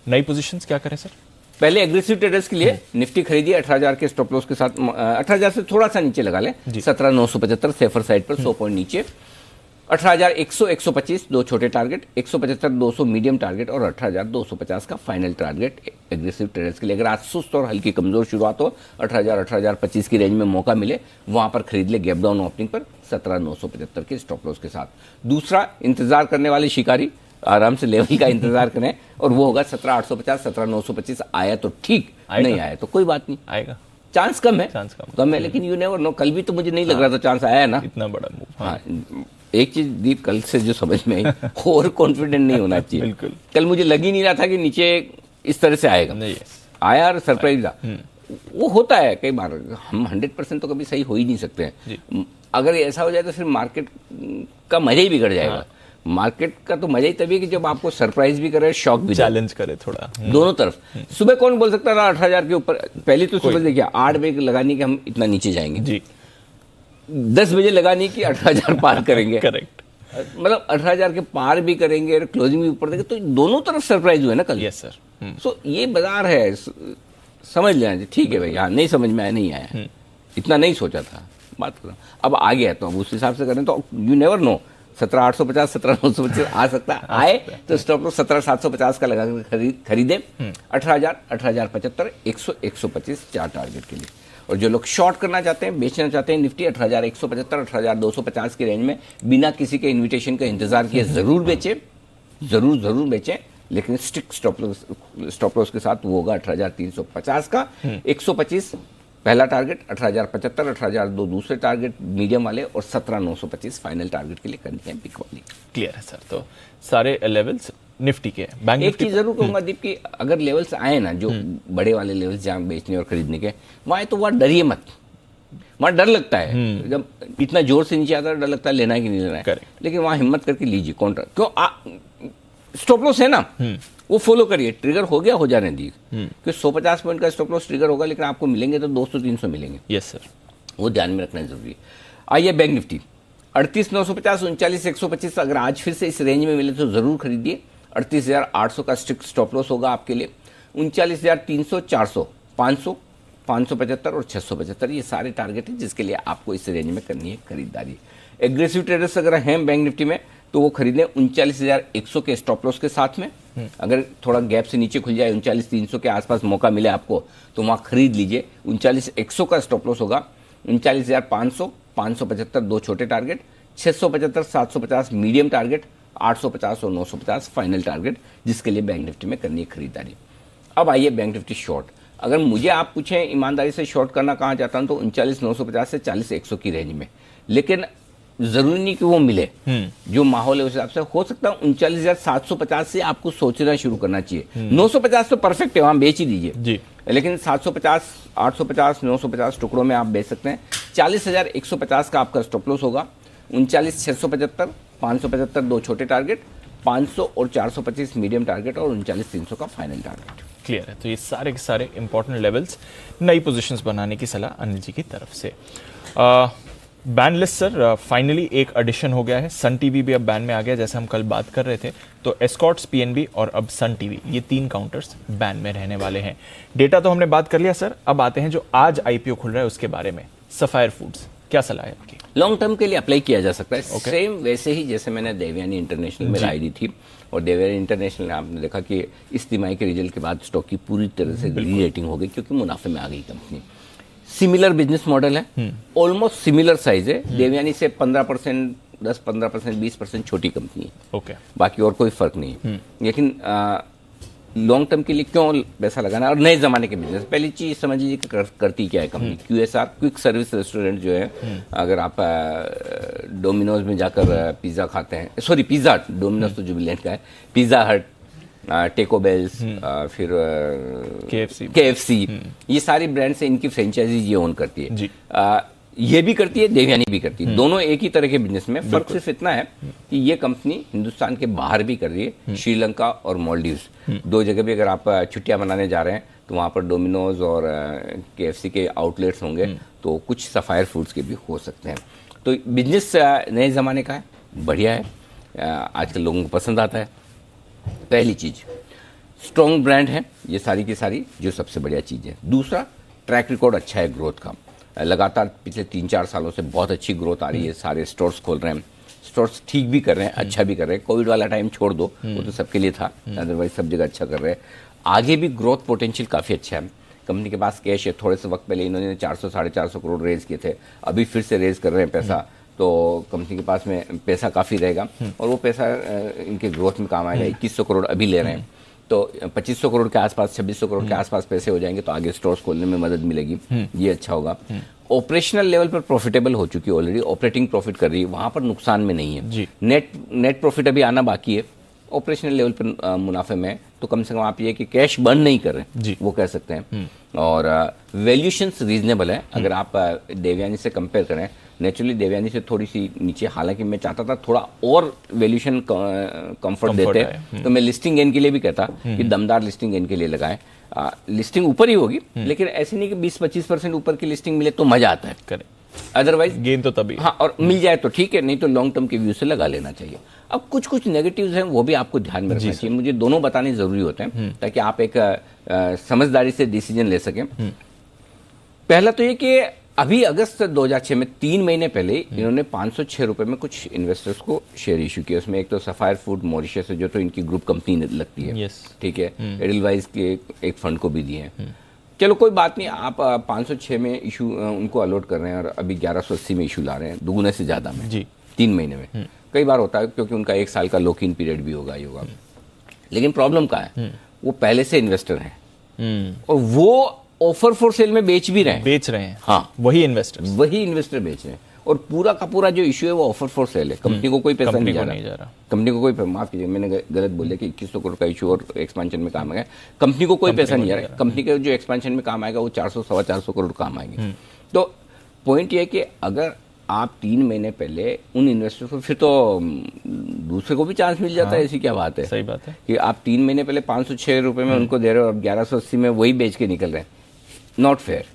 नई पोजीशंस क्या करें सर? पहले एग्रेसिव ट्रेडर्स के लिए निफ्टी खरीदिए 18,000 के स्टॉप लॉस के साथ, 18,000 से थोड़ा सा नीचे लगा लें, 17,975 सेफर साइड पर 100 पॉइंट नीचे। 18,100 125 दो छोटे टारगेट, 175 200 मीडियम टारगेट और 18,250 का फाइनल टारगेट एग्रेसिव ट्रेडर्स के लिए। अगर आज सुस्त और हल्की कमजोर शुरुआत हो, 18,025 की रेंज में मौका मिले, वहां पर खरीद ले गैप डाउन ओपनिंग पर 17,975 के स्टॉप लॉस के साथ। दूसरा, इंतजार करने वाले शिकारी आराम से लेवल का इंतजार करें और वो होगा 17,850 17,925। आया तो ठीक, नहीं आया तो कोई बात नहीं, आएगा, चांस कम है, चांस कम है, लेकिन यू नेवर नो। कल भी तो मुझे नहीं लग रहा था चांस आया है ना, इतना बड़ा मूव। हाँ, एक चीज दीप कल से जो समझ में आई, ओवर कॉन्फिडेंट नहीं होना चाहिए। बिल्कुल। कल मुझे लग ही नहीं रहा था कि नीचे इस तरह से आएगा, नहीं, आया और सरप्राइज था। वो होता है कई बार, हम 100% तो कभी सही हो ही नहीं सकते हैं। अगर ऐसा हो जाए तो फिर मार्केट का मजा ही बिगड़ जाएगा। मार्केट का तो मजा ही तभी है कि जब आपको सरप्राइज भी करे, शॉक भी चैलेंज करे थोड़ा, दोनों तरफ। सुबह कौन बोल सकता था 8,000 के ऊपर? पहले तो सुबह देखिए 8 बजे लगानी कि हम इतना नीचे जाएंगे जी, 10 बजे लगानी कि 18,000 पार करेंगे। करेक्ट। मतलब 18,000 के पार भी करेंगे और क्लोजिंग भी ऊपर देंगे, तो दोनों तरफ सरप्राइज हुए ना कल। Yes sir. सो ये बाजार है, समझ लेना। ठीक है भाई, हाँ नहीं समझ में आया, नहीं आया, इतना नहीं सोचा था, बात करो। अब आ गया तो अब उस हिसाब से करें तो यू नेवर नो, 17,850 17,950 आ सकता है। आए तो स्टॉप लॉस 17,750 का लगा कर खरीदे। 18,000 18,075 100 125 4 टारगेट के लिए। और जो लोग शॉर्ट करना चाहते हैं, बेचना चाहते हैं, निफ्टी 18,175 18,250 की रेंज में बिना किसी के इन्विटेशन का इंतजार किए जरूर बेचें, जरूर बेचें, लेकिन स्ट्रिक्ट स्टॉप लॉस के साथ वो होगा 18,350 का। 125 पहला टारगेट, 18,075 18,002 दूसरे टारगेट मीडियम वाले, और 17,925 फाइनल टारगेट के लिए करनी है पिक वाली। क्लियर है सर। तो सारे लेवल्स निफ्टी के, बैंक एक चीज जरूर कहूंगा दीप कि अगर लेवल्स आए ना, जो बड़े वाले लेवल्स जहां बेचने और खरीदने के, वहां तो वहां डरिए मत। वहां डर लगता है, जब इतना जोर से नीचे आता है डर लगता है लेना है कि नहीं लेना है। लेकिन वहां हिम्मत करके लीजिए काउंटर, क्यों स्टॉप लॉस है ना, वो फॉलो करिए। ट्रिगर हो गया, हो जाने दीजिए, क्योंकि 150 पॉइंट का स्टॉप लॉस ट्रिगर होगा, लेकिन आपको मिलेंगे तो 200-300 मिलेंगे। यस सर, वो ध्यान में रखना जरूरी है। आइए बैंक निफ्टी 38,950 39,125 अगर आज फिर से इस रेंज में मिले तो जरूर खरीदिए। 38,800 का स्ट्रिक्ट स्टॉप लॉस होगा आपके लिए। 39,300 400 500 575 और 675 ये सारे टारगेट हैं जिसके लिए आपको इस रेंज में करनी है खरीदारी। एग्रेसिव ट्रेडर्स अगर हैं बैंक निफ्टी में तो वो खरीदें 39,100 के स्टॉप लॉस के साथ में। अगर थोड़ा गैप से नीचे खुल जाए 39,300 के आसपास मौका मिले आपको तो वहां खरीद लीजिए। 39,100 का स्टॉप लॉस होगा। 39,500 575 दो छोटे टारगेट, 675 750 मीडियम टारगेट, 850 और 950 फाइनल टारगेट जिसके लिए बैंक निफ्टी में करनी है खरीदारी। अब आइए बैंक निफ्टी शॉर्ट। अगर मुझे आप पूछें ईमानदारी से शॉर्ट करना कहाँ चाहता हूं तो 39,950 से 40,100 की रेंज में, लेकिन जरूरी नहीं कि वो मिले। जो माहौल है उस हिसाब से हो सकता है 39,750 से आपको सोचना शुरू करना चाहिए। 950 तो परफेक्ट है, वहां बेच ही दीजिए जी, लेकिन 750 850 950 टुकड़ों में आप बेच सकते हैं। 40,150 का आपका स्टॉप लॉस होगा। 39,675 575 दो छोटे टारगेट, 500 और 425 मीडियम टारगेट और 39,300 का फाइनल टारगेट। क्लियर है। तो ये सारे के सारे इंपॉर्टेंट लेवल्स, नई पोजीशंस बनाने की सलाह अनिल जी की तरफ से। बैन लिस्ट सर, फाइनली एक एडिशन हो गया है। सन टीवी भी अब बैन में आ गया, जैसे हम कल बात कर रहे थे। तो एस्कॉर्ट्स, पीएनबी और अब सन टीवी, ये 3 काउंटर्स बैन में रहने वाले हैं। डेटा तो हमने बात कर लिया सर, अब आते हैं जो आज आईपीओ खुल रहा है उसके बारे में। सफायर फूड्स, क्या सलाह है आपकी? लॉन्ग टर्म के लिए अप्लाई किया जा सकता है। सेम वैसे ही जैसे मैंने देवयानी इंटरनेशनल में राय दी थी, और देवयानी इंटरनेशनल ने आपने देखा कि इस तिमाही के रिजल्ट के बाद स्टॉक की पूरी तरह से री रेटिंग हो गई क्योंकि मुनाफे में आ गई कंपनी। सिमिलर बिजनेस मॉडल है, ऑलमोस्ट सिमिलर साइज है। देवयानी से 15% 10-15% 20% छोटी कंपनी है। ओके, बाकी और कोई फर्क नहीं है। लेकिन लॉन्ग टर्म के लिए क्यों पैसा लगाना, और नए जमाने के बिजनेस। पहली चीज समझ लीजिए कि करती क्या है company. QSR, quick service restaurant जो है, अगर आप डोमिनोज में जाकर पिज्जा खाते हैं, सॉरी पिज्जा हट, डोमिनोज तो जुबिलेंट का है, पिज्जा हट, टेको बेल्स, फिर KFC, ये सारी ब्रांड से इनकी फ्रेंचाइजीज ये ओन करती है। जी। ये भी करती है, देवयानी भी करती है। दोनों एक ही तरह के बिजनेस में। फर्क सिर्फ इतना है कि ये कंपनी हिंदुस्तान के बाहर भी कर रही है। श्रीलंका और मालदीव्स, दो जगह भी अगर आप छुट्टियां मनाने जा रहे हैं तो वहां पर डोमिनोज और KFC के आउटलेट्स होंगे, तो कुछ सफायर फूड्स के भी हो सकते हैं। तो बिजनेस नए जमाने का है, बढ़िया है, आजकल लोगों को पसंद आता है। पहली चीज स्ट्रॉन्ग ब्रांड है, ये सारी की सारी जो सबसे बढ़िया चीज है। दूसरा, ट्रैक रिकॉर्ड अच्छा है ग्रोथ का, लगातार पिछले 3-4 सालों से बहुत अच्छी ग्रोथ आ रही है। सारे स्टोर्स खोल रहे हैं, स्टोर्स ठीक भी कर रहे हैं, अच्छा भी कर रहे हैं। कोविड वाला टाइम छोड़ दो, वो तो सबके लिए था, अदरवाइज सब जगह अच्छा कर रहे हैं। आगे भी ग्रोथ पोटेंशियल काफी अच्छा है। कंपनी के पास कैश है, थोड़े से वक्त पहले इन्होंने 400-450 करोड़ रेज किए थे, अभी फिर से रेज कर रहे हैं पैसा, तो कंपनी के पास में पैसा काफी रहेगा और वो पैसा इनके ग्रोथ में काम आएगा। 2100 करोड़ अभी ले रहे हैं, तो 2500 करोड़ के आसपास, 2600 करोड़ के आसपास पैसे हो जाएंगे तो आगे स्टोर्स खोलने में मदद मिलेगी, ये अच्छा होगा। ऑपरेशनल लेवल पर प्रॉफिटेबल हो चुकी है ऑलरेडी, ऑपरेटिंग प्रॉफिट कर रही है, वहां पर नुकसान में नहीं है। नेट प्रॉफिट अभी आना बाकी है, ऑपरेशनल लेवल पर मुनाफे में, तो कम से कम आप ये कि कैश बर्न नहीं कर रहे वो कह सकते हैं। और वैल्यूशंस रीजनेबल है अगर आप देवयानी से कंपेयर करें। नेचुरली देवयानी से थोड़ी सी नीचे, हालांकि मैं चाहता था थोड़ा और वैल्यूशन कंफर्ट देते, तो मैं लिस्टिंग गेन के लिए भी कहता कि दमदार लिस्टिंग गेन के लिए लगाएं। लिस्टिंग ऊपर ही होगी, लेकिन ऐसे नहीं कि 20-25% ऊपर की लिस्टिंग मिले तो मजा आता है, अदरवाइज गेन तो तभी, हाँ, और मिल जाए तो ठीक है, नहीं तो लॉन्ग टर्म के व्यू से लगा लेना चाहिए। अब कुछ नेगेटिव्स हैं, वो भी आपको ध्यान में रखना चाहिए, मुझे दोनों बताने जरूरी होते हैं ताकि आप एक समझदारी से डिसीजन ले सकें। पहला तो ये कि अभी अगस्त 2006 में 3 महीने पहले इन्होंने 506 रुपए में कुछ इन्वेस्टर्स को शेयर इशू किया। उसमें एक तो सफायर फूड मॉरिशस है, जो तो इनकी ग्रुप कंपनी लगती है, ठीक है, एडलवाइज के एक फंड को भी दिए हैं। चलो कोई बात नहीं, आप 506 में इशू उनको अलॉट कर रहे हैं और अभी 1180 में इशू ला रहे हैं, दुगुने से ज्यादा में 3 महीने में। कई बार होता है क्योंकि उनका 1 साल का लॉक इन पीरियड भी होगा, लेकिन प्रॉब्लम क्या है, वो पहले से इन्वेस्टर हैं और वो ऑफर फॉर सेल में बेच रहे हैं। हाँ, वही इन्वेस्टर बेच रहे हैं और पूरा का पूरा जो इशू है वो ऑफर फॉर सेल है। कंपनी को कोई पैसा नहीं जा रहा, कंपनी को कोई, माफ कीजिए मैंने गलत बोला कि 2100 करोड़ का इशू और एक्सपेंशन में काम आएगा, कंपनी को कोई पैसा नहीं जा रहा है। कंपनी के जो एक्सपेंशन में काम आएगा वो 400-450 करोड़ काम आएंगे। तो पॉइंट ये है कि अगर आप 3 महीने पहले उन इन्वेस्टर को, फिर तो दूसरे को भी चांस मिल जाता है, ऐसी क्या बात है। सही बात है कि आप 3 महीने पहले 506 रुपए में उनको दे रहे हो, अब 1180 में वही बेच के निकल रहे हैं, नॉट फेयर,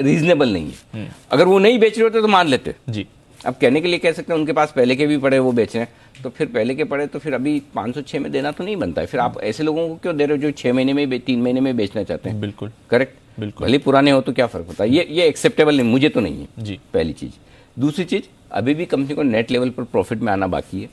रीजनेबल नहीं है। अगर वो नहीं बेच रहे होते तो मान लेते जी। अब कहने के लिए कह सकते हैं उनके पास पहले के भी पड़े, वो बेच रहे हैं, तो फिर पहले के पड़े तो फिर अभी 506 में देना तो नहीं बनता है। फिर आप ऐसे लोगों को क्यों दे रहे हो जो 6 महीने में 3 महीने में बेचना चाहते हैं। बिल्कुल करेक्ट, बिल्कुल, भले पुराने हो तो क्या फर्क पड़ता है, ये एक्सेप्टेबल नहीं, मुझे तो नहीं है जी, पहली चीज। दूसरी चीज, अभी भी कंपनी को नेट लेवल पर प्रॉफिट में आना बाकी है।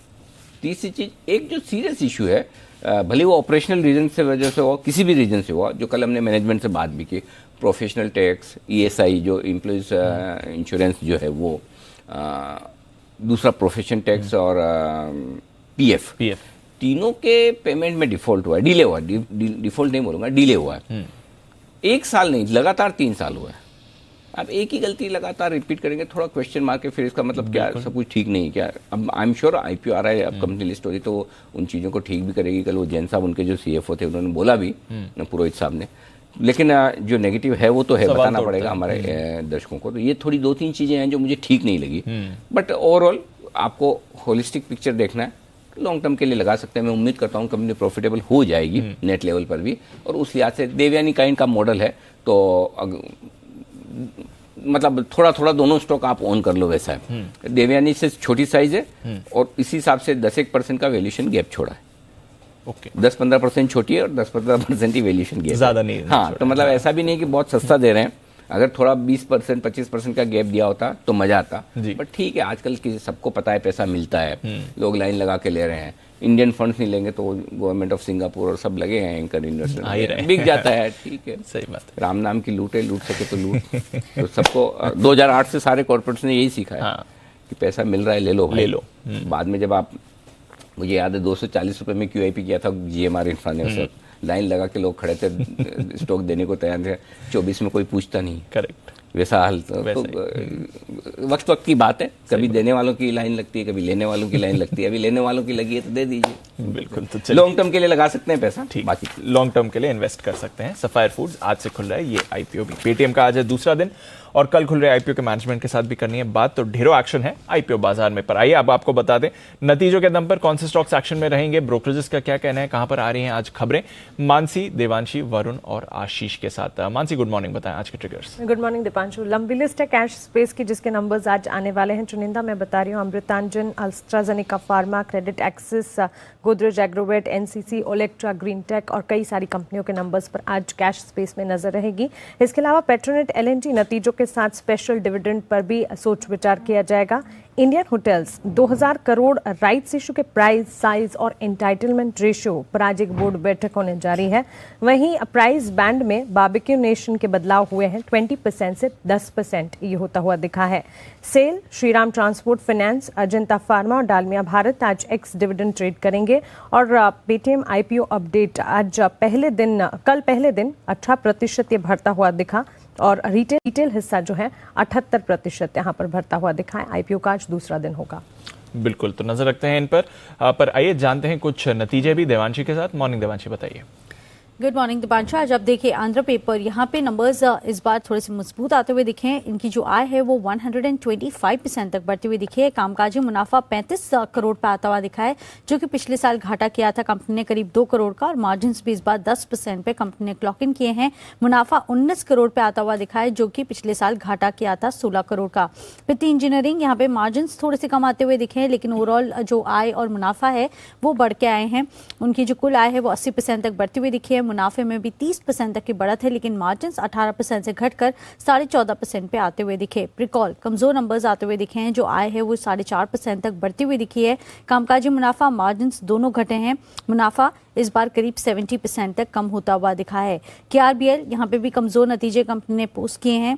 तीसरी चीज, एक जो सीरियस इशू है, भले वो ऑपरेशनल रीजन से वजह से हो, किसी भी रीजन से हो, जो कल हमने मैनेजमेंट से बात भी की, प्रोफेशनल टैक्स, ESI जो एम्प्लॉइज इंश्योरेंस जो है वो, दूसरा प्रोफेशन टैक्स और PF, तीनों के पेमेंट में डिफॉल्ट हुआ है, डिले हुआ है, डिफॉल्ट नहीं बोलूंगा, डिले हुआ है। 1 साल नहीं, लगातार 3 साल हुआ है। आप एक ही गलती लगातार रिपीट करेंगे, थोड़ा क्वेश्चन मार्क है, फिर इसका मतलब क्या, सब कुछ ठीक नहीं है क्या। अब आई एम श्योर IPO आ रहा है, अब कंपनी लिस्ट हो रही तो उन चीज़ों को ठीक भी करेगी। कल वो जैन साहब उनके जो CFO थे उन्होंने बोला भी, पुरोहित साहब ने, लेकिन जो नेगेटिव है वो तो है, बताना पड़ेगा हमारे दर्शकों को। तो ये थोड़ी 2-3 चीज़ें हैं जो मुझे ठीक नहीं लगी, बट ओवरऑल आपको होलिस्टिक पिक्चर देखना है, लॉन्ग टर्म के लिए लगा सकते हैं। मैं उम्मीद करता हूँ कंपनी प्रॉफिटेबल हो जाएगी नेट लेवल पर भी, और उस लिहाज से देवयानी काइंड का मॉडल है तो मतलब थोड़ा थोड़ा दोनों स्टॉक आप ऑन कर लो, वैसा है। देवयानी से छोटी साइज है और इसी हिसाब से 10-1% का वैल्यूएशन गैप छोड़ा है। ओके, 10-15% छोटी है और 10-15% ही वैल्यूएशन गैप, ज्यादा नहीं। हाँ, तो मतलब ऐसा भी नहीं कि बहुत सस्ता दे रहे हैं। अगर थोड़ा 20% 25% का गैप दिया होता तो मजा आता, बट ठीक है, आजकल की सबको पता है पैसा मिलता है, लोग लाइन लगा के ले रहे हैं। इंडियन फंड्स नहीं लेंगे तो गवर्नमेंट ऑफ सिंगापुर और सब लगे हैं, एंकर इन्वेस्टर बिक जाता है, ठीक है, सही बात है। राम नाम की लूटे, लूट सके तो लूट। तो सबको 2008 से सारे कॉर्पोरेट्स ने यही सीखा है कि पैसा मिल रहा है, ले लो भाई, ले लो। बाद में जब आप, मुझे याद है 240 रुपए में QIP किया था GMR इंफ्रा ने, उस लाइन लगा के लोग खड़े थे, स्टॉक देने को तैयार थे, 24 में कोई पूछता नहीं। करेक्ट, वैसा हाल तो वक्त वक्त की बात है, कभी देने वालों की लाइन लगती है, कभी लेने वालों की लाइन लगती है। अभी लेने वालों की लगी है तो दे दीजिए, बिल्कुल। तो लॉन्ग टर्म के लिए लगा सकते हैं पैसा, बाकी लॉन्ग टर्म के लिए इन्वेस्ट कर सकते हैं। सफायर फूड्स आज से खुल रहा है, ये IPO भी। पेटीएम का आज है दूसरा दिन और कल खुल रहे IPO के मैनेजमेंट के साथ भी करनी है बात, तो ढेरों एक्शन है IPO बाजार में। पर आइए अब आपको बता दें नतीजों के दम पर कौन से स्टॉक्स एक्शन में रहेंगे, ब्रोकरेजेस का क्या कहना है, कहां पर आ रही हैं आज खबरें। मानसी, देवांशी, वरुण और आशीष के साथ। मानसी, गुड मॉर्निंग, बताएं आज के ट्रिगर्स। Good morning Deepanshu. लंबी लिस्ट है कैश स्पेस की जिसके नंबर्स आज आने वाले हैं। चुनिंदा मैं बता रही हूँ, Amrutanjan, AstraZeneca pharma, credit access, Godrej Agrovet, NCC, Olectra, green tech और कई सारी कंपनियों के नंबर्स पर आज कैश स्पेस में नजर रहेगी। इसके अलावा पेट्रोनेट LNG नतीजों के साथ स्पेशल डिविडेंड पर भी सोच विचार किया जाएगा। Indian hotels 2000 crore rights issue के प्राइस, साइज और एंटाइटलमेंट रेशियो पर आज एक बोर्ड बैठक होने जा रही है। वहीं प्राइस बैंड में बारबेक्यू नेशन के बदलाव हुए हैं, 20% से 10% ये होता हुआ दिखा है। SAIL, Shriram transport finance, Ajanta pharma और डालमिया भारत आज एक्स डिविडेंड ट्रेड करेंगे। और पेटीएम आईपीओ अपडेट आज कल पहले दिन 18% ये बढ़ता हुआ दिखा और रिटेल हिस्सा जो है 78% यहाँ पर बढ़ता हुआ दिखा है। आईपीओ का आज दूसरा दिन होगा। बिल्कुल, तो नजर रखते हैं इन पर आइए जानते हैं कुछ नतीजे भी देवांशी के साथ। मॉर्निंग देवांशी, बताइए। Good morning Deepanshu. आज आप देखिए आंध्र पेपर, यहाँ पे नंबर्स इस बार थोड़े से मजबूत आते हुए दिखे हैं। इनकी जो आय है वो 125% तक बढ़ती हुई दिखी है। कामकाजी मुनाफा 35 करोड़ पे आता हुआ दिखा है, जो कि पिछले साल घाटा किया था कंपनी ने करीब 2 करोड़ का, और मार्जिन भी इस बार 10% पे कंपनी ने क्लॉक इन किए हैं। मुनाफा 19 करोड़ पे आता हुआ दिखा है, जो कि पिछले साल घाटा किया था 16 करोड़ का। वित्तीय इंजीनियरिंग, यहाँ पे मार्जिन थोड़े से कम आते हुए दिखे हैं, लेकिन ओवरऑल जो आय और मुनाफा है वो बढ़ के आए हैं। उनकी जो कुल आय है वो 80% तक बढ़ती हुई दिखी है। मुनाफे में भी 30% तक की बढ़त है, लेकिन मार्जिन 18% से घटकर 14.5% पे आते हुए दिखे। प्रिकॉल, कमजोर नंबर्स आते हुए दिखे हैं। जो आय है वो 4.5% तक बढ़ती हुई दिखी है। कामकाजी मुनाफा, मार्जिन दोनों घटे हैं। मुनाफा इस बार करीब 70% तक कम होता हुआ दिखा है। KRBL, यहाँ पे भी कमजोर नतीजे कंपनी ने पोस्ट किए हैं।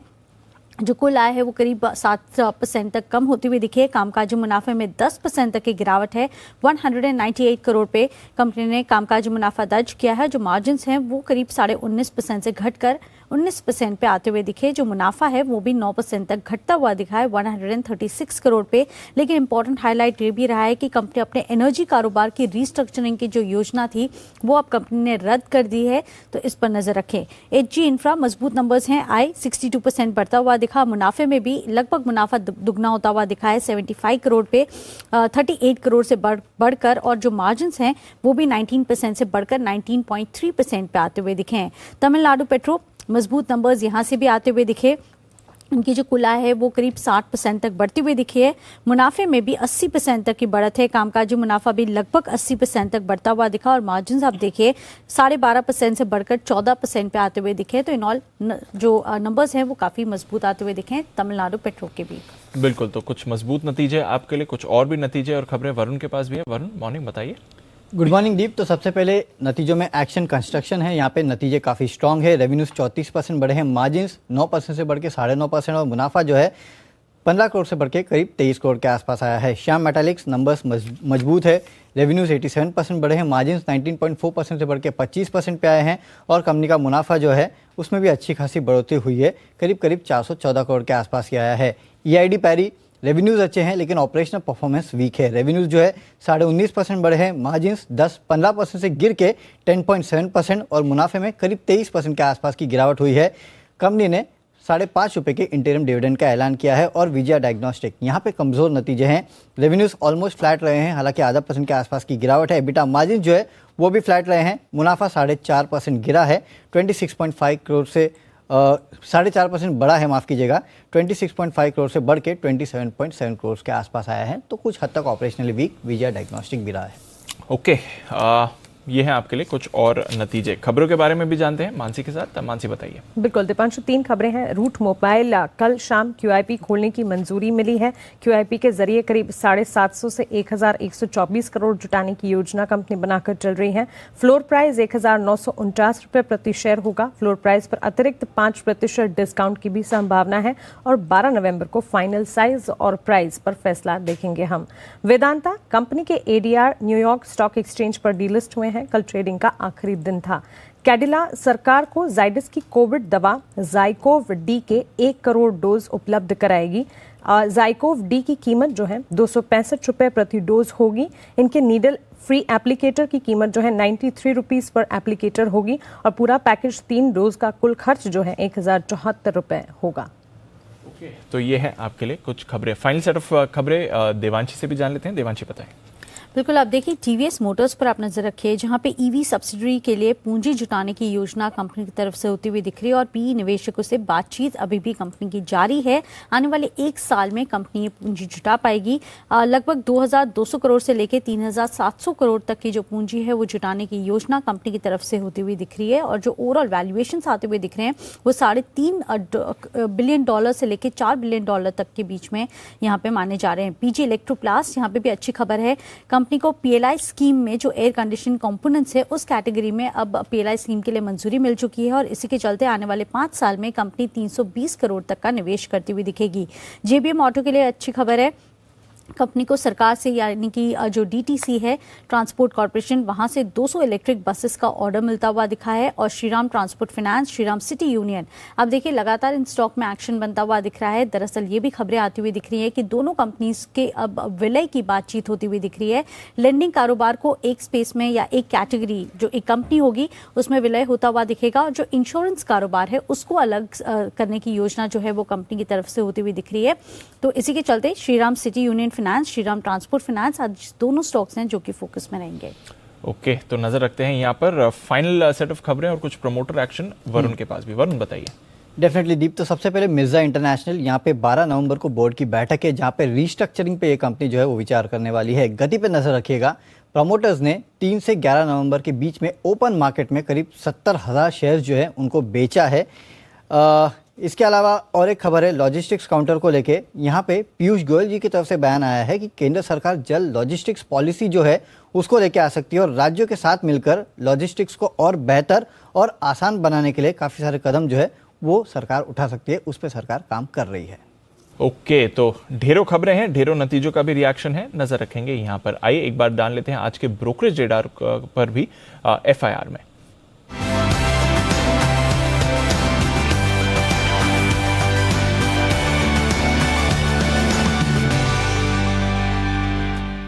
जो कुल आय है वो करीब 7% तक कम होती हुई दिखी है। कामकाजी मुनाफे में 10% तक की गिरावट है। 198 करोड़ पे कंपनी ने कामकाजी मुनाफा दर्ज किया है। जो मार्जिन हैं वो करीब 19.5% से घटकर 19% पे आते हुए दिखे। जो मुनाफा है वो भी 9% तक घटता हुआ दिखा है 136 करोड़ पे। लेकिन इंपॉर्टेंट हाईलाइट ये भी रहा है कि कंपनी अपने एनर्जी कारोबार की रीस्ट्रक्चरिंग की जो योजना थी वो अब कंपनी ने रद्द कर दी है, तो इस पर नजर रखें। HG इंफ्रा, मजबूत नंबर्स हैं। आय 62% बढ़ता हुआ दिखा। मुनाफे में भी लगभग मुनाफा दुगना होता हुआ दिखा है 75 करोड़ पे 38 करोड़ से बढ़कर, और जो मार्जिन हैं वो भी 19% से बढ़कर 19.3% पे आते हुए दिखे हैं। तमिलनाडु पेट्रो, मजबूत नंबर्स यहाँ से भी आते हुए दिखे। उनकी जो कुल आय है वो करीब 60% तक बढ़ती हुई दिखी है। मुनाफे में भी 80% तक की बढ़त है। कामकाजी मुनाफा भी लगभग 80% तक बढ़ता हुआ दिखा, और मार्जिन आप देखिए 12.5% से बढ़कर 14% पे आते हुए दिखे। तो इन ऑल जो नंबर्स हैं वो काफी मजबूत आते हुए दिखे तमिलनाडु पेट्रो के भी। बिल्कुल, तो कुछ मजबूत नतीजे आपके लिए, कुछ और भी नतीजे और खबरें वरुण के पास भी है। वरुण, मॉर्निंग, बताइए। गुड मॉर्निंग दीप। तो सबसे पहले नतीजों में एक्शन कंस्ट्रक्शन है। यहाँ पे नतीजे काफ़ी स्ट्रांग है। रेवेन्यूज 34% बढ़े हैं, मार्जिन्स 9% से बढ़ के 9.5%, और मुनाफा जो है 15 करोड़ से बढ़ के करीब 23 करोड़ के आसपास आया है। श्याम मेटालिक्स, नंबर्स मजबूत है। रेवेन्यूज 87% बढ़े हैं, मार्जिन्स 19.4% से बढ़ के 25% पे आए हैं, और कंपनी का मुनाफा जो है उसमें भी अच्छी खासी बढ़ोतरी हुई है, करीब 414 करोड़ के आसपास की आया है। EID पैरी, रेवेन्यूज अच्छे हैं लेकिन ऑपरेशनल परफॉर्मेंस वीक है। रेवेन्यूज जो है 19.5% बढ़े हैं, मार्जिन्स 15% से गिर के 10.7%, और मुनाफे में करीब 23% के आसपास की गिरावट हुई है। कंपनी ने 5.5 रुपये के इंटरिम डिविडेंड का ऐलान किया है। और विजया डायग्नोस्टिक, यहाँ पे कमजोर नतीजे हैं। रेवेन्यूज ऑलमोस्ट फ्लैट रहे हैं, हालांकि 0.5% के आसपास की गिरावट है। एबिटा मार्जिन जो है वो भी फ्लैट रहे हैं। मुनाफा 4.5% गिरा है, 26.5 करोड़ से 4.5% बढ़ा है, माफ़ कीजिएगा, 26.5 करोड़ से बढ़ के 27.7 करोड़ के आसपास आया है। तो कुछ हद तक ऑपरेशनली वीक विजया डायग्नोस्टिक भी रहा है। ओके, ये है आपके लिए कुछ और नतीजे। खबरों के बारे में भी जानते हैं मानसी के साथ। मानसी, बताइए। बिल्कुल दीपांशु, 3 खबरें हैं। रूट मोबाइल, कल शाम QIP खोलने की मंजूरी मिली है। QIP के जरिए करीब 750 से 1124 करोड़ जुटाने की योजना कंपनी बनाकर चल रही है। फ्लोर प्राइस 1949 रुपये प्रति शेयर होगा। फ्लोर प्राइस पर अतिरिक्त 5% डिस्काउंट की भी संभावना है, और 12 नवंबर को फाइनल साइज और प्राइस पर फैसला देखेंगे हम। वेदांता, कंपनी के ADR न्यूयॉर्क स्टॉक एक्सचेंज पर डीलिस्ट हुए हैं। कल ट्रेडिंग का आखिरी दिन था। कैडिला सरकार को जाइडस की कोविड दवा ज़ाइकोव डी के 1 करोड़ डोज उपलब्ध कराएगी। ज़ाइकोव डी की कीमत जो है 265 रुपये प्रति डोज होगी। इनके नीडल फ्री एप्लीकेटर की कीमत जो है 93 रुपीज़ पर एप्लीकेटर होगी, और पूरा पैकेज 3 डोज का कुल खर्च जो है 1074 रुपये होगा। तो ये है आपके लिए कुछ खबरें। फाइनल सेट ऑफ खबरें देवांशी से भी जान लेते हैं। देवांशी, बताएं। बिल्कुल, आप देखिए TVS मोटर्स पर आप नजर रखिए, जहां पे EV सब्सिडी के लिए पूंजी जुटाने की योजना कंपनी की तरफ से होती हुई दिख रही है, और PE निवेशकों से बातचीत अभी भी कंपनी की जारी है। आने वाले 1 साल में कंपनी ये पूंजी जुटा पाएगी। लगभग 2200 करोड़ से लेकर 3700 करोड़ तक की जो पूंजी है वो जुटाने की योजना कंपनी की तरफ से होती हुई दिख रही है, और जो ओवरऑल वैल्यूएशन आते हुए दिख रहे हैं वो $3.5 बिलियन से लेकर $4 बिलियन तक के बीच में यहाँ पे माने जा रहे हैं। PG इलेक्ट्रोप्लास्ट, यहाँ पे भी अच्छी खबर है। कंपनी को PLI स्कीम में जो एयर कंडीशनिंग कंपोनेंट्स है उस कैटेगरी में अब PLI स्कीम के लिए मंजूरी मिल चुकी है, और इसी के चलते आने वाले 5 साल में कंपनी 320 करोड़ तक का निवेश करती हुई दिखेगी। JBM ऑटो के लिए अच्छी खबर है। कंपनी को सरकार से यानी कि जो डीटीसी है ट्रांसपोर्ट कॉर्पोरेशन वहां से 200 इलेक्ट्रिक बसेस का ऑर्डर मिलता हुआ दिखा है और Shriram transport finance, Shriram city union, अब देखिए लगातार इन स्टॉक में एक्शन बनता हुआ दिख रहा है। दरअसल ये भी खबरें आती हुई दिख रही है कि दोनों कंपनीज के अब विलय की बातचीत होती हुई दिख रही है। लेंडिंग कारोबार को एक स्पेस में या एक कैटेगरी जो एक कंपनी होगी उसमें विलय होता हुआ दिखेगा और जो इंश्योरेंस कारोबार है उसको अलग करने की योजना जो है वो कंपनी की तरफ से होती हुई दिख रही है। तो इसी के चलते Shriram city union finance, Shriram transport finance आज दोनों स्टॉक्स हैं जो कि फोकस में रहेंगे। ओके, तो नजर रखते हैं यहाँ पर फाइनल सेट ऑफ खबरें और कुछ प्रमोटर एक्शन वरुण के पास भी। वरुण बताइए। डेफिनेटली दीप, तो सबसे पहले मिर्जा इंटरनेशनल, यहाँ पे 12 नवंबर को बोर्ड की बैठक है जहाँ पे रीस्ट्रक्चरिंग पे ये कंपनी जो है वो विचार करने वाली है। गति पे नजर रखिएगा, प्रमोटर्स ने 3 से 11 नवंबर के बीच में ओपन मार्केट में करीब 70,000 शेयर जो है उनको बेचा है। इसके अलावा और एक खबर है लॉजिस्टिक्स काउंटर को लेके, यहाँ पे पीयूष गोयल जी की तरफ से बयान आया है कि केंद्र सरकार जल्द लॉजिस्टिक्स पॉलिसी जो है उसको लेके आ सकती है और राज्यों के साथ मिलकर लॉजिस्टिक्स को और बेहतर और आसान बनाने के लिए काफ़ी सारे कदम जो है वो सरकार उठा सकती है, उस पर सरकार काम कर रही है। ओके, तो ढेरों खबरें हैं, ढेरों नतीजों का भी रिएक्शन है, नजर रखेंगे यहाँ पर। आइए एक बार डाल लेते हैं आज के ब्रोकरेज रेडार पर भी FIR में।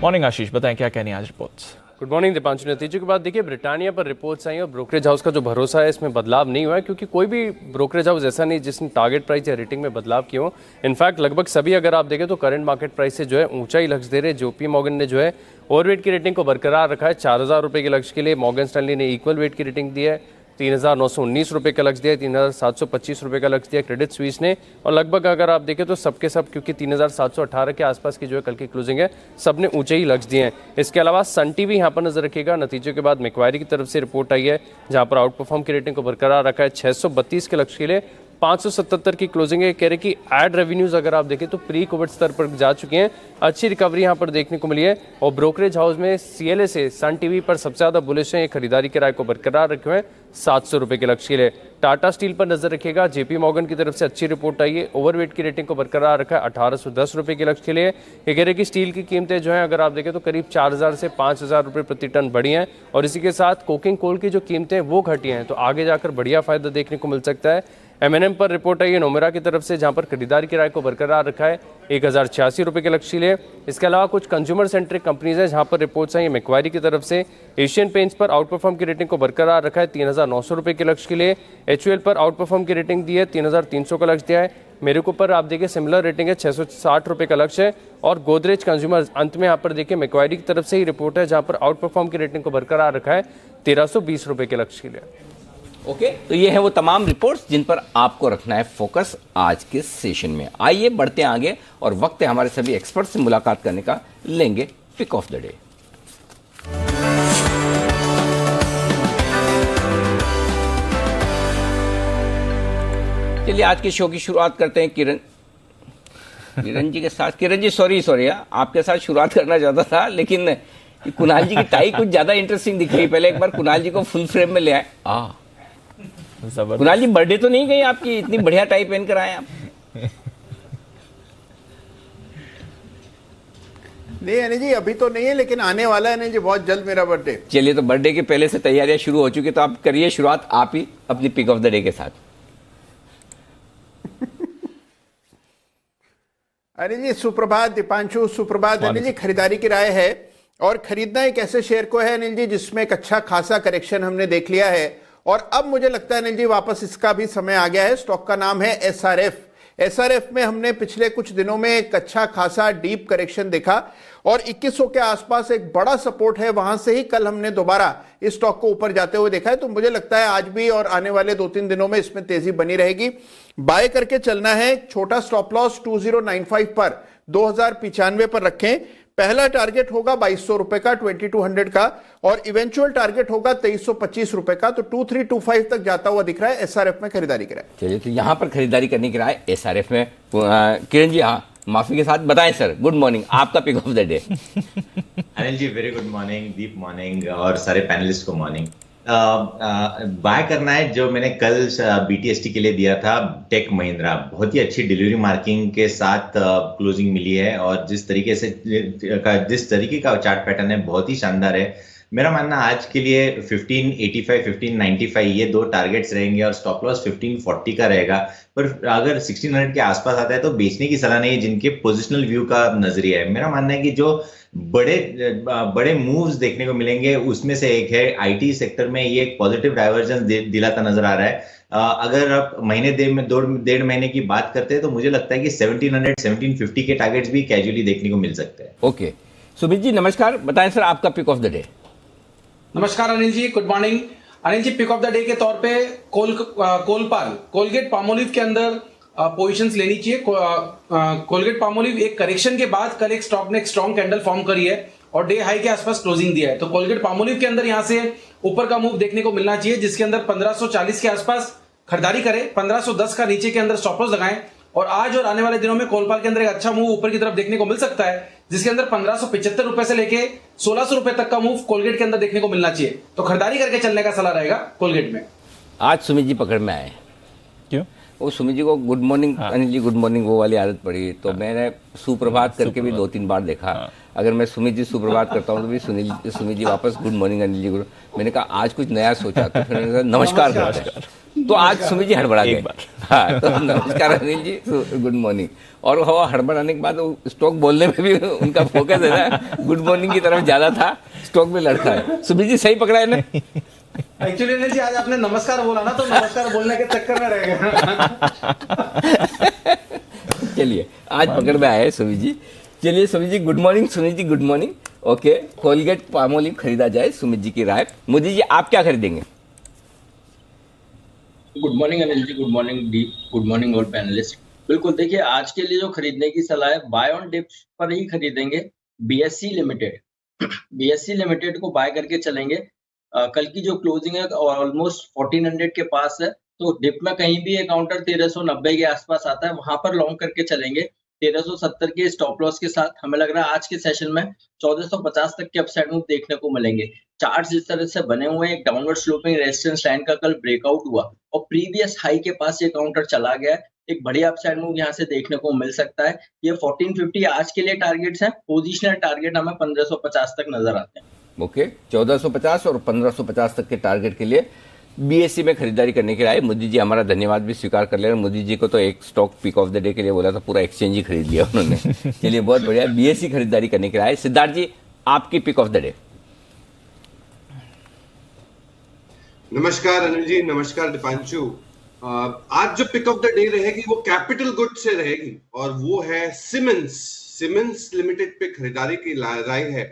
मॉर्निंग आशीष, बताएं क्या कहनी है आज रिपोर्ट्स। Good morning Deepanshu. नतीजों के बाद देखिए ब्रिटानिया पर रिपोर्ट्स आई और ब्रोकरेज हाउस का जो भरोसा है इसमें बदलाव नहीं हुआ है, क्योंकि कोई भी ब्रोकरेज हाउस ऐसा नहीं जिसने टारगेट प्राइस या रेटिंग में बदलाव किया हो। इनफैक्ट लगभग सभी अगर आप देखें तो करंट मार्केट प्राइस से जो है ऊंचा ही लक्ष्य दे रहे। JP मॉर्गन ने जो है ओवरवेट की रेटिंग को बरकरार रखा है 4,000 रुपये के लक्ष्य के लिए। मॉर्गन स्टैनली ने इक्वल वेट की रेटिंग दी है, 3,919 रुपये का लक्ष्य दिया है, 3,725 रुपये का लक्ष्य दिया क्रेडिट स्विस ने। और लगभग अगर आप देखें तो सबके सब, क्योंकि 3,718 के आसपास की जो है कल की क्लोजिंग है, सब ने ऊंचे ही लक्ष्य दिए हैं। इसके अलावा सन टीवी यहाँ पर नजर रखिएगा। नतीजों के बाद मैक्वायरी की तरफ से रिपोर्ट आई है जहाँ पर आउट परफॉर्म की रेटिंग को बरकरार रखा है 632 के लक्ष्य के लिए, 577 की क्लोजिंग है। कह रहे कि एड रेवेन्यूज अगर आप देखें तो प्री कोविड स्तर पर जा चुके हैं, अच्छी रिकवरी यहां पर देखने को मिली है। और ब्रोकरेज हाउस में CLA से सन टीवी पर सबसे ज्यादा बुलिश है, खरीदारी के राय को बरकरार रखे हुए हैं 700 रुपए के लक्ष्य के लिए। टाटा स्टील पर नजर रखिएगा, JP मॉर्गन की तरफ से अच्छी रिपोर्ट आई है, ओवरवेट की रेटिंग को बरकरार रखा है 1810 रुपए के लक्ष्य के लिए। ये कह रहे कि स्टील की कीमतें जो है अगर आप देखें तो करीब 4,000 से 5,000 रुपए प्रति टन बढ़ी हैं और इसी के साथ कोकिंग कोल की जो कीमतें वो घटी हैं, तो आगे जाकर बढ़िया फायदा देखने को मिल सकता है। M&M पर रिपोर्ट आई है नोमेरा की तरफ से, जहां पर खरीदारी की राय को बरकरार रखा है 1,086 रुपए के लक्ष्य के लिए। इसके अलावा कुछ कंज्यूमर सेंट्रिक कंपनीज हैं जहां पर रिपोर्ट्स आई है मैक्वायरी की तरफ से। एशियन पेंट्स पर आउट परफॉर्म की रेटिंग को बरकरार रखा है 3,900 रुपए के लक्ष्य के लिए। HUL पर आउट परफॉर्म की रेटिंग दी है 3,300 का लक्ष्य दिया है। मेरिको पर आप देखिए सिमिलर रेटिंग है 660 रुपए का लक्ष्य है। और गोदरेज कंज्यूमर अंत में यहाँ पर देखिए मैक्वायरी की तरफ से ही रिपोर्ट है जहां पर आउट परफॉर्म की रेटिंग को बरकरार रखा है 1,320 रुपए के लक्ष्य के लिए। ओके, तो ये है वो तमाम रिपोर्ट्स जिन पर आपको रखना है फोकस आज के सेशन में। आइए बढ़ते हैं आगे और वक्त है हमारे सभी एक्सपर्ट से मुलाकात करने का। लेंगे पिक ऑफ द डे। चलिए आज के शो की शुरुआत करते हैं किरण जी के साथ। किरण जी सॉरी आपके साथ शुरुआत करना चाहता था, लेकिन कुणाल जी की टाई कुछ ज्यादा इंटरेस्टिंग दिख रही। पहले एक बार कुणाल जी को फुल फ्रेम में ले आए। कुणाल जी बर्थडे तो नहीं गई आपकी, इतनी बढ़िया टाई पहन कर आए आप। नहीं अनिल जी अभी तो नहीं है, लेकिन आने वाला है अनिल जी बहुत जल्द मेरा बर्थडे। चलिए, तो बर्थडे के पहले से तैयारियां शुरू हो चुकी, तो आप करिए शुरुआत आप ही अपनी पिक ऑफ द डे के साथ। अनिल जी सुप्रभात, दीपांशु सुप्रभात। अनिल जी खरीदारी की राय है और खरीदना एक ऐसे शेयर को है अनिल जी जिसमें एक अच्छा खासा करेक्शन हमने देख लिया है और अब मुझे लगता है अनिल जी वापस इसका भी समय आ गया है। स्टॉक का नाम है SRF में हमने पिछले कुछ दिनों में एक अच्छा खासा डीप करेक्शन देखा और 2100 के आसपास एक बड़ा सपोर्ट है, वहां से ही कल हमने दोबारा इस स्टॉक को ऊपर जाते हुए देखा है। तो मुझे लगता है आज भी और आने वाले 2-3 दिनों में इसमें तेजी बनी रहेगी। बाय करके चलना है। छोटा स्टॉप लॉस 2095 पर 2095 पर रखें। पहला टारगेट होगा 2200 रुपए का 2200 का और इवेंचुअल टारगेट होगा 2325 रुपए का। तो 2325 तक जाता हुआ दिख रहा है SRF में खरीदारी कराए। चलिए, तो यहां पर खरीदारी करने की राय SRF में। किरण जी, हाँ माफी के साथ बताएं सर। गुड मॉर्निंग, आपका pick of the day. Anil ji very good morning, Deep morning और सारे पैनलिस्ट को मॉर्निंग। बाय करना है जो मैंने कल BTST के लिए दिया था, टेक महिंद्रा। बहुत ही अच्छी डिलीवरी मार्किंग के साथ क्लोजिंग मिली है और जिस तरीके का चार्ट पैटर्न है बहुत ही शानदार है। मेरा मानना आज के लिए 1585 1595 ये दो टारगेट्स रहेंगे और स्टॉप लॉस 1540 का रहेगा। पर अगर 1600 के आसपास आता है तो बेचने की सलाह नहीं है जिनके पोजिशनल व्यू का नजरिया है। मेरा मानना है कि जो बड़े मूव्स देखने को मिलेंगे उसमें से एक है आईटी सेक्टर में ये एक पॉजिटिव डाइवर्जेंस दिलाता नजर आ रहा है। अगर आप डेढ़ महीने की बात करते हैं तो मुझे लगता है कि 1700 1750 के टारगेट्स भी कैजुअली देखने को मिल सकते हैं। ओके, सुमित जी नमस्कार, बताएं सर आपका पिक ऑफ द डे। नमस्कार Anil ji, good morning. Anil ji, pick of the day के तौर पे कोलगेट पामोलिव के अंदर पोजीशंस लेनी चाहिए। कोलगेट पामोलिव एक करेक्शन के बाद कल एक स्टॉक ने एक स्ट्रॉन्ग कैंडल फॉर्म करी है और डे हाई के आसपास क्लोजिंग दिया है, तो कोलगेट पामोलिव के अंदर यहां से ऊपर का मूव देखने को मिलना चाहिए जिसके अंदर 1540 के आसपास खरीदारी करें, 1510 का नीचे के अंदर स्टॉप लॉस लगाएं और आज और आने वाले दिनों में कोलपाल के अंदर एक अच्छा मूव ऊपर की तरफ देखने को मिल सकता है जिसके अंदर 1575 रुपए से लेके 1600 रुपए तक का मूव कोलगेट के अंदर देखने को मिलना चाहिए, तो खरीदारी करके चलने का सलाह रहेगा कोलगेट में। आज सुमित जी पकड़ में आए, क्यों? वो सुमित जी को good morning Anil ji good morning वो वाली आदत पड़ी, तो मैंने सुप्रभात करके भी 2-3 बार देखा। अगर मैं सुमित जी सुप्रभात करता हूँ तो भी सुमित जी वापस good morning Anil ji good. मैंने कहा आज कुछ नया सोचा तो फिर मैंने कहा नमस्कार करते हैं, तो आज सुमित जी हड़बड़ा गए। हाँ, तो नमस्कार अनिल जी, गुड मॉर्निंग। और वो हड़बड़ाने के बाद स्टॉक बोलने में भी उनका फोकस है ना गुड मॉर्निंग की तरफ ज्यादा था, स्टॉक में लड़का है। सुमित जी सही पकड़ा है ना? एक्चुअली अनिल जी आज आपने नमस्कार बोला ना, तो नमस्कार बोलने के चक्कर में रह गए। चलिए आज पकड़ में आए सुमित जी। चलिए Sumit ji good morning. Sumit ji good morning. Okay, Colgate Palmolive खरीदा जाए, सुमित जी की राय। मोदी जी आप क्या खरीदेंगे? Good morning Anil ji, good morning डी, गुड मॉर्निंग ऑल पैनलिस्ट। बिल्कुल, देखिए आज के लिए जो खरीदने की सलाह है बाय ऑन डिप्स पर ही खरीदेंगे। BSE लिमिटेड को बाय करके चलेंगे। कल की जो क्लोजिंग है ऑलमोस्ट 1400 के पास है, तो डिप में कहीं भी एक काउंटर 1390 के आसपास आता है, वहां पर लॉन्ग करके चलेंगे 1370 के स्टॉप लॉस के साथ। हमें लग रहा है आज के सेशन में 1450 तक के अपसाइड मूव देखने को मिलेंगे। चार्ट्स जिस तरह से बने हुए हैं, एक डाउनवर्ड स्लोपिंग रेजिस्टेंस लाइन का कल ब्रेकआउट हुआ और प्रीवियस हाई के पास ये काउंटर चला गया, एक बढ़िया अपसाइड मूव यहाँ से देखने को मिल सकता है। ये 1450 आज के लिए टारगेट्स हैं, पोजिशनल टारगेट हमें 1550 तक नजर आते हैं। ओके, 1450 और 1550 तक के टारगेट के लिए BSE में खरीदारी करने के लिए आए। मोदी जी हमारा धन्यवाद भी स्वीकार कर ले रहे हैं। मोदी जी को तो एक stock pick of the day के लिए बोला था, पूरा एक्सचेंज ही खरीद लिया उन्होंने। चलिए बहुत बढ़िया, BSE खरीदारी करने के लिए आए। सिद्धार्थ जी आपकी पिक ऑफ द डे। नमस्कार अनिल जी, नमस्कार दीपांशु। आज जो पिक ऑफ द डे रहेगी वो कैपिटल गुड्स से रहेगी और वो है सिमेंस लिमिटेड पे खरीदारी की राय है।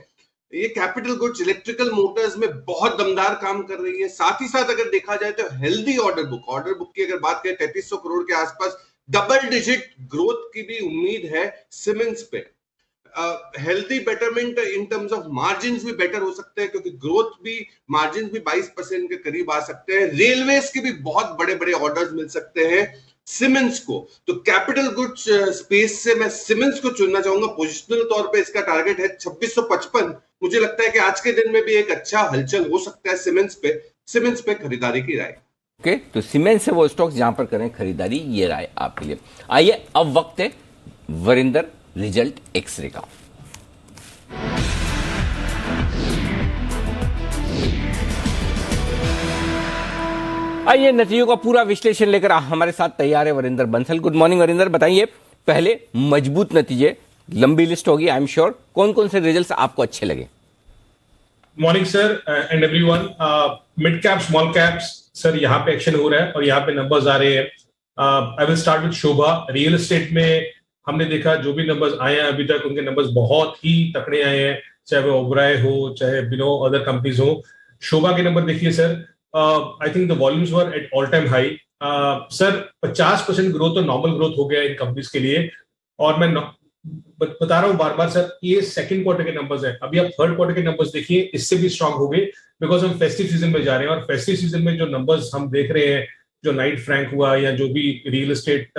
ये कैपिटल गुड्स इलेक्ट्रिकल मोटर्स में बहुत दमदार काम कर रही है। साथ ही साथ अगर देखा जाए तो हेल्दी ऑर्डर बुक की अगर बात करें 3300 करोड़ के आसपास डबल डिजिट ग्रोथ की भी उम्मीद है सिमेंस पे। Healthy betterment in terms of margin भी बेटर हो सकते हैं क्योंकि ग्रोथ भी मार्जिन भी 22% के करीब आ सकते हैं। रेलवेज के भी बहुत बड़े बड़े ऑर्डर्स मिल सकते हैं सिमेंस को। तो कैपिटल गुड्स स्पेस से मैं सिमेंस को चुनना चाहूंगा। पोजिशनल तौर पे इसका टारगेट है 2655। मुझे लगता है कि आज के दिन में भी एक अच्छा हलचल हो सकता है सिमेंस पे खरीदारी की राय। ओके, तो सीमेंस से वो स्टॉक जहां पर करें खरीदारी, ये राय आपके लिए। आइए अब वक्त है वरिंदर रिजल्ट एक्सरे का। आइए नतीजों का पूरा विश्लेषण लेकर हमारे साथ तैयार है वरिंदर बंसल। गुड मॉर्निंग वरिंदर, बताइए पहले मजबूत नतीजे, लंबी लिस्ट होगी आई एम श्योर, कौन कौन से रिजल्ट्स आपको अच्छे लगे? Morning sir and everyone. Mid cap small caps sir यहाँ पे एक्शन हो रहा है और यहाँ पे नंबर्स आ रहे हैं। I will start with Shobha. Real estate में हमने देखा जो भी नंबर्स आए हैं अभी तक उनके नंबर्स बहुत ही तकड़े आए हैं, चाहे वो ओबराय हो चाहे अदर कंपनीज हो। शोभा के नंबर देखिए sir, I think the volumes were at all time high. Sir 50% growth तो नॉर्मल ग्रोथ हो गया इन कंपनीज के लिए और मैं बता रहा हूँ बार बार सर, ये सेकंड क्वार्टर के नंबर्स है। अभी आप थर्ड क्वार्टर के नंबर्स देखिए, इससे भी स्ट्रांग हो गए बिकॉज हम फेस्टिव सीजन में जा रहे हैं और फेस्टिव सीजन में जो नंबर्स हम देख रहे हैं, जो नाइट फ्रैंक हुआ या जो भी रियल एस्टेट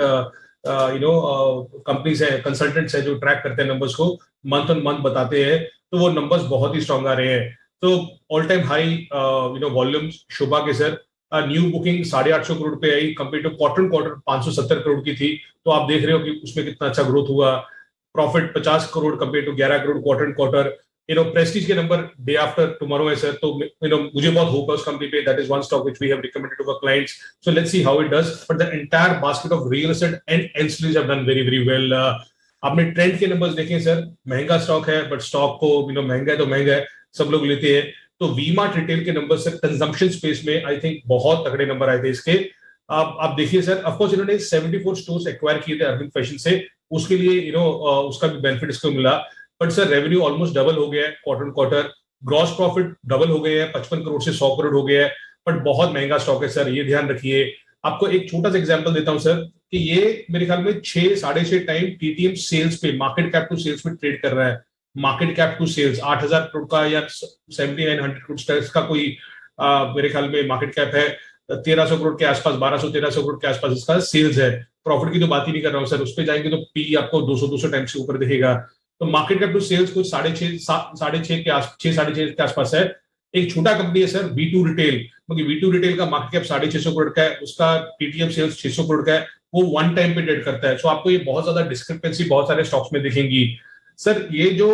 कंपनीज है, कंसल्टेंट्स है जो ट्रैक करते हैं नंबर्स को, मंथ ऑन मंथ बताते हैं, तो वो नंबर्स बहुत ही स्ट्रांग आ रहे हैं। तो all time high volume Sobha के सर, न्यू बुकिंग 850 करोड़ पे आई कंपेयर टू क्वार्टर 570 करोड़ की थी। तो आप देख रहे हो कि उसमें कितना अच्छा ग्रोथ हुआ। Profit 50 crore compare to 11 crore quarter. Prestige के नंबर डे आफ्टर टुमारो है सर, तो मुझे बहुत होप है उस कंपनी पे। That is one stock which we have recommended to our clients, so let's see how it does. But the entire basket of real estate and ancillaries have done very very well. आपने trend के numbers देखे sir, महंगा stock है but stock को महंगा है तो महंगा है, सब लोग लेते हैं। तो वी-मार्ट रिटेल के नंबर सर कंजम्पशन स्पेस में आई थिंक बहुत तगड़े नंबर आए थे इसके। आप देखिए सर, ऑफ कोर्स इन्होंने 74 स्टोर्स एक्वायर किए थे अरविंद फैशन से, उसके लिए उसका भी बेनिफिट इसको मिला। But sir revenue almost double हो गया है क्वार्टर। ग्रॉस प्रॉफिट डबल हो गए हैं, 55 करोड़ से 100 करोड़ हो गया है। बट बहुत महंगा स्टॉक है सर, ये ध्यान रखिए। आपको एक छोटा सा एग्जांपल देता हूं सर कि ये मेरे ख्याल में 6-6.5 टाइम टीटीएम सेल्स पे, मार्केट कैप टू सेल्स में ट्रेड कर रहा है। Market cap to sales 8,000 crore का या 7,900 करोड़ का कोई मेरे ख्याल में मार्केट कैप है। 1,300 करोड़ के आसपास, 1200-1,300 करोड़ के आसपास इसका सेल्स है। प्रॉफिट की तो बात ही नहीं कर रहा हूँ सर, उस पर जाएंगे तो पी आपको 200 टाइम्स के ऊपर दिखेगा। तो मार्केट कैप टू सेल्स कुछ 6.5 के आसपास है। एक छोटा कंपनी है सर V2 रिटेल, क्योंकि V2 रिटेल का मार्केट कैप 650 करोड़ का है, उसका टीटीएम सेल्स 600 करोड़ का है, वो वन टाइम पे ट्रेड करता है। सो आपको ये बहुत ज्यादा डिस्क्रिपेंसी बहुत सारे स्टॉक्स में दिखेंगी सर। ये जो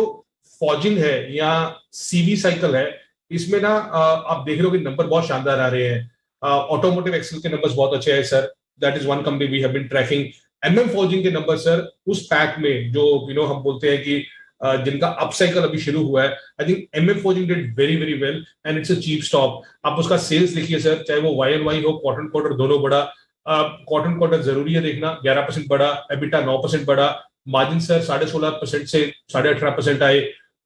फॉजिंग है या सीवी साइकिल है, इसमें ना आप देख रहे हो कि नंबर बहुत शानदार आ रहे हैं। ऑटोमोटिव एक्सेल के नंबर्स बहुत अच्छे हैं sir, that is one company we have been tracking. MM forging के नंबर सर उस पैक में जो हम बोलते हैं कि जिनका अप साइकिल अभी शुरू हुआ है, I think MM forging did very very well and it's a cheap stock. आप उसका सेल्स देखिए सर, चाहे वो YoY हो, क्वार्टर दोनों बढ़ा। क्वार्टर जरूरी है देखना, 11% बढ़ा, एबिटा 9% बढ़ा, मार्जिन सर 16.5% से 18.5% आए।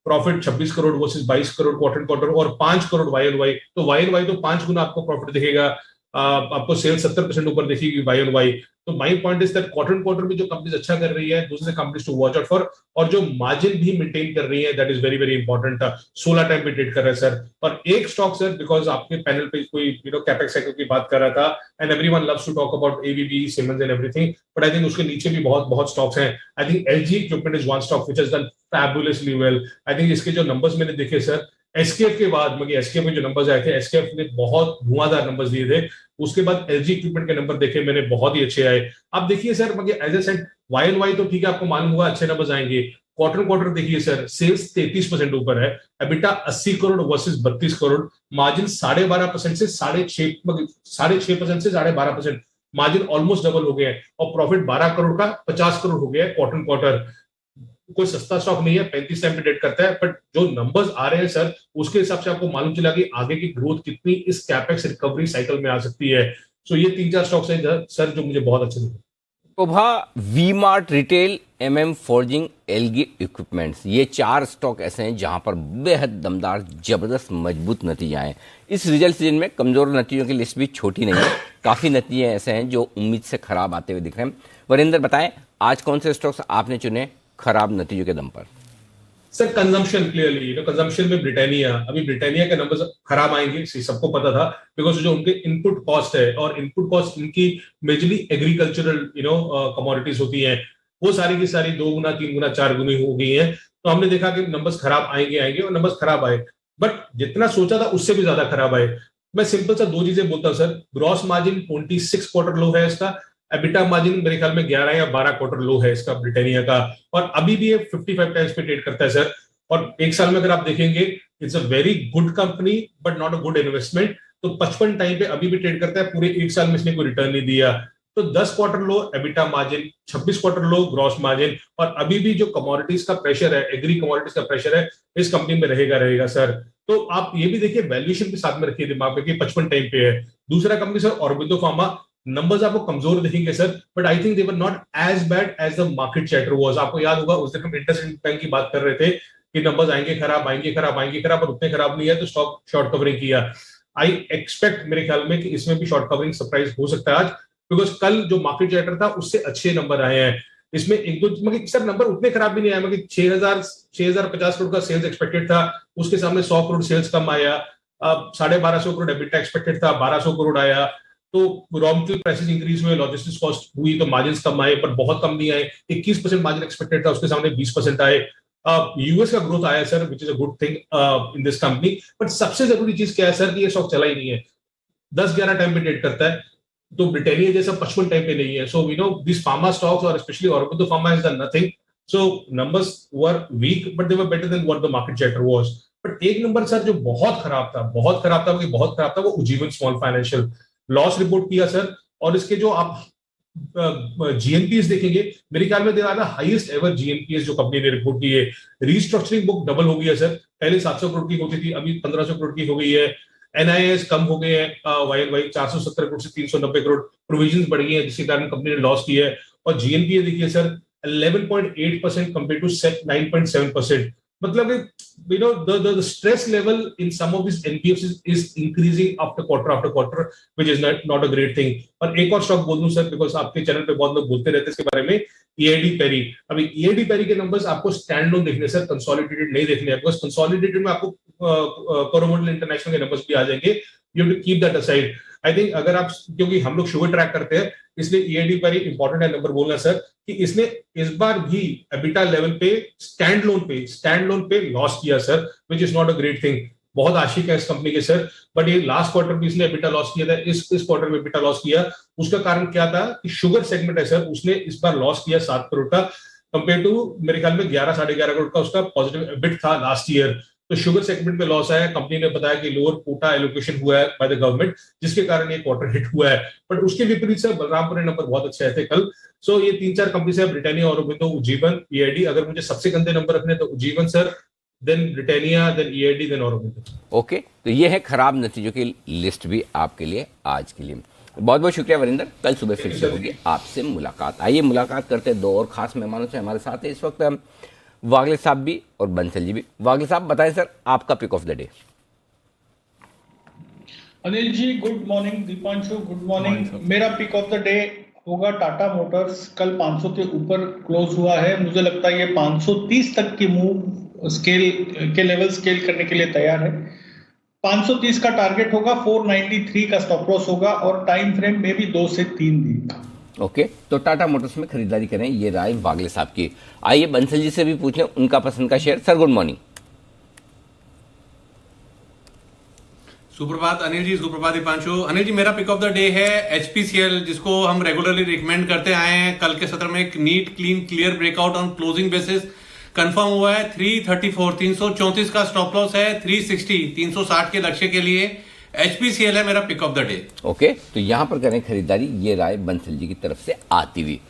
Profit 26 crore versus 22 crore quarter और 5 करोड़ YoY। तो YoY तो 5 गुना आपको प्रॉफिट दिखेगा, आपको सेल्स 70% ऊपर दिखेगी YoY। तो my point is that quarter में जो कंपनीज अच्छा कर रही है, दूसरे companies to watch out for, और जो मार्जिन भी मेंटेन कर रही है, that is very very important. 16 time पे ट्रेड कर रहा है सर। और एक स्टॉक सर, बिकॉज आपके पैनल पे कोई कैपेक्स साइकिल की बात कर रहा था, and everyone loves to talk about ABB, Siemens and everything, but I think उसके नीचे भी बहुत स्टॉक्स हैं। I think LG equipment is one stock which has done fabulously well. I think इसके जो नंबर्स मैंने देखे सर, SKF के बाद, मतलब SKF में जो नंबर्स आए थे, SKF ने बहुत धुआंधार नंबर्स दिए थे। उसके बाद LG इक्विपमेंट के नंबर देखे मैंने, बहुत ही अच्छे आए। अब देखिए सर, मतलब एज ए सेड YoY तो ठीक है, आपको मालूम हुआ अच्छे नंबर्स आएंगे। क्वार्टर देखिए सर, सेल्स 33% ऊपर है, EBITDA 80 crore versus 32 crore, margin 12.5% से 6.5% से 12.5%, मार्जिन ऑलमोस्ट डबल हो गया है। और प्रॉफिट 12 करोड़ का 50 करोड़ हो गया है क्वार्टर। कोई सस्ता स्टॉक नहीं है, 35 टाइम पे ट्रेड करता है, बट जो नंबर्स आ रहे हैं सर, उसके हिसाब से आपको मालूम चला कि आगे की ग्रोथ कितनी इस कैपेक्स रिकवरी साइकिल में आ सकती है। सो ये 3-4 स्टॉक्स हैं सर जो मुझे बहुत अच्छे लगे। Sobha, V Mart retail, MM forging, LG equipments, ये 4 स्टॉक ऐसे हैं जहां पर बेहद दमदार, जबरदस्त, मजबूत नतीजे आए। इस रिजल्ट सीजन में कमजोर नतीजों की लिस्ट भी छोटी नहीं है, काफी नतीजे ऐसे हैं जो उम्मीद से खराब आते हुए दिख रहे हैं। वरिंदर बताएं, आज कौन से स्टॉक्स आपने चुने खराब नतीजों के दम पर? सर कंजम्पशन, क्लियरली कंजम्पशन में ब्रिटानिया के नंबर्स खराब आएंगे, सबको पता था, बिकॉज जो उनके इनपुट कॉस्ट है, और इनपुट कॉस्ट इनकी मेजरली एग्रीकल्चरल कमोडिटीज होती हैं, वो सारी की सारी 2 गुना 3 गुना 4 गुनी हो गई है। तो हमने देखा कि नंबर्स खराब आएंगे और नंबर्स खराब आए, बट जितना सोचा था उससे भी ज्यादा खराब आए। मैं सिंपल सा 2 चीजें बोलता हूँ सर। ग्रॉस मार्जिन 26 क्वार्टर लो है इसका, एबिटा मार्जिन मेरे ख्याल में 11 या 12 क्वार्टर लो है इसका ब्रिटानिया का, और अभी भी ये 55 टाइम्स पे ट्रेड करता है सर। और एक साल में अगर आप देखेंगे, it's a very good company but not a good investment. तो 55 टाइम पे अभी भी ट्रेड करता है, पूरे एक साल में इसने कोई रिटर्न नहीं दिया। तो 10 क्वार्टर लो एबिटा मार्जिन, 26 क्वार्टर लो ग्रॉस मार्जिन, और अभी भी जो कमोडिटीज का प्रेशर है, एग्री कमोडिटीज का प्रेशर है, इस कंपनी में रहेगा सर। तो आप ये भी देखिए, वैल्यूएशन के साथ में रखिए दिमाग में कि 55 टाइम पे है। दूसरा company sir Aurobindo pharma, numbers आपको कमजोर दिखेंगे sir, but I think they were not as bad as the market chatter was. आपको याद होगा उस दिन हम इंटरेस्ट बैंक की बात कर रहे थे कि नंबर्स आएंगे खराब, और उतने खराब नहीं है, तो स्टॉक शॉर्ट कवरिंग किया। आई एक्सपेक्ट, मेरे ख्याल में, कि इसमें भी शॉर्ट कवरिंग सरप्राइज हो सकता है आज, बिकॉज कल जो मार्केट चैटर था उससे अच्छे नंबर आए हैं। इसमें एक दो मतलब सर नंबर उतने खराब भी नहीं आए, मतलब 6,050 करोड़ का सेल्स एक्सपेक्टेड था, उसके सामने 100 करोड़ सेल्स कम आया। 1250 करोड़ एबिटा एक्सपेक्टेड था, 1200 करोड़ आया। तो रॉ मटेरियल प्राइसेस इंक्रीज हुए, लॉजिस्टिक्स कॉस्ट हुई, तो मार्जिन कम आए, पर बहुत कम नहीं आए। 21% मार्जिन एक्सपेक्टेड था, उसके सामने 20% आए। यूएस का ग्रोथ आया sir, which is a good thing in this company. But सबसे जरूरी चीज क्या है सर कि ये स्टॉक चला ही नहीं है, 10-11 टाइम पे ट्रेड करता है, तो ब्रिटानिया जैसा 55 टाइम पे नहीं है। So we know this pharma stocks और specially Aurobindo pharma has done nothing. So numbers were weak but they were better than what the market chatter was. But एक नंबर सर जो बहुत खराब था, वो Ujjivan small financial, loss report किया sir. और इसके जो आप जीएनपीएस देखेंगे, मेरे ख्याल में दे रहा हाईएस्ट एवर जीएनपीएस जो कंपनी ने रिपोर्ट की है। रीस्ट्रक्चरिंग बुक डबल हो गई है सर, पहले 700 करोड़ की होती थी, अभी 1500 करोड़ की हो गई है। एनआईएस कम हो गए हैं वाई 470 करोड़ से 390 करोड़, प्रोविजंस बढ़ गई है जिसके कारण कंपनी ने लॉस किया है। और जीएनपीए देखिए सर 11.8% कंपेयर टू 9.7%। मतलब you know the stress level in some of these NBFCs is increasing after quarter, which is not a great thing। और एक और स्टॉक बोल दूं सर, बिकॉज आपके चैनल पे बहुत लोग बोलते रहते हैं इसके बारे में, EID पेरी। अभी EID पेरी के नंबर्स आपको स्टैंड लोन देखने सर, कंसोलिडेटेड नहीं देखने हैं, बिकॉज कंसोलिडेटेड में आपको कोरोमंडल इंटरनेशनल के नंबर्स भी आ जाएंगे, you have to keep that aside. I think अगर आप, क्योंकि हम लोग शुगर ट्रैक करते हैं इसलिए EID पेरी इंपॉर्टेंट है नंबर बोलना सर, कि इसने इस बार भी एबिटा लेवल पे स्टैंड लोन पे लॉस किया sir, which is not a great thing. बहुत आशिक है इस कंपनी के सर, बट ये लास्ट क्वार्टर भी इसने एबिटा लॉस किया था, इस क्वार्टर में एबिटा लॉस किया। उसका कारण क्या था कि शुगर सेगमेंट है सर, उसने इस बार लॉस किया 7 करोड़ का, कंपेयर टू मेरे ख्याल में 11-11.5 करोड़ का उसका पॉजिटिव एबिट था लास्ट ईयर। तो शुगर सेगमेंट में लॉस आया, कंपनी ने बताया कि लोअर कोटा एलोकेशन हुआ है बाय द गवर्नमेंट, जिसके कारण ये क्वार्टर हिट हुआ है। बट उसके विपरीत सर बलरामपुर नंबर बहुत अच्छे आए थे कल। सो ये 3-4 कंपनी से ब्रिटानिया, ऑरोबिंदो, उज्जीवन, EID। अगर मुझे सबसे गंदे नंबर रखने तो Ujjivan sir, then Britannia, then EID, then Aurobindo. Okay, तो ये है खराब नतीजों की लिस्ट भी आपके लिए आज के लिए। बहुत बहुत शुक्रिया वरिंदर, कल सुबह फिर से होगी आपसे मुलाकात। आइए मुलाकात करते हैं 2 और खास मेहमानों से। हमारे साथ है इस वक्त वागले साहब भी और बंसल जी भी। वागले साहब बताएं सर, आपका pick of the day. Anil ji good morning, Deepanshu good morning. मेरा पिक ऑफ द डे होगा टाटा मोटर्स। कल 500 के ऊपर क्लोज हुआ है, मुझे लगता है ये 530 तक की मूव स्केल के लेवल स्केल करने के लिए तैयार है। 530 का टारगेट होगा, 493 का स्टॉप लॉस होगा और टाइम फ्रेम में भी 2 से 3 दिन का। ओके, तो टाटा मोटर्स में खरीदारी करें, ये राय वागले साहब की। आइए बंसल जी से भी पूछ लें उनका पसंद का शेयर। Sir good morning. सुप्रभात अनिल जी, सुप्रभात दीपांशु। अनिल जी मेरा पिक ऑफ द डे है HPCL, जिसको हम रेगुलरली रिकमेंड करते आए हैं। कल के सत्र में एक neat clean clear breakout on closing basis confirm हुआ है। 334 334 का स्टॉप लॉस है, 360 360 के लक्ष्य के लिए HPCL है मेरा pick of the day. Okay, तो यहां पर करें खरीदारी, ये राय बंसल जी की तरफ से आती हुई।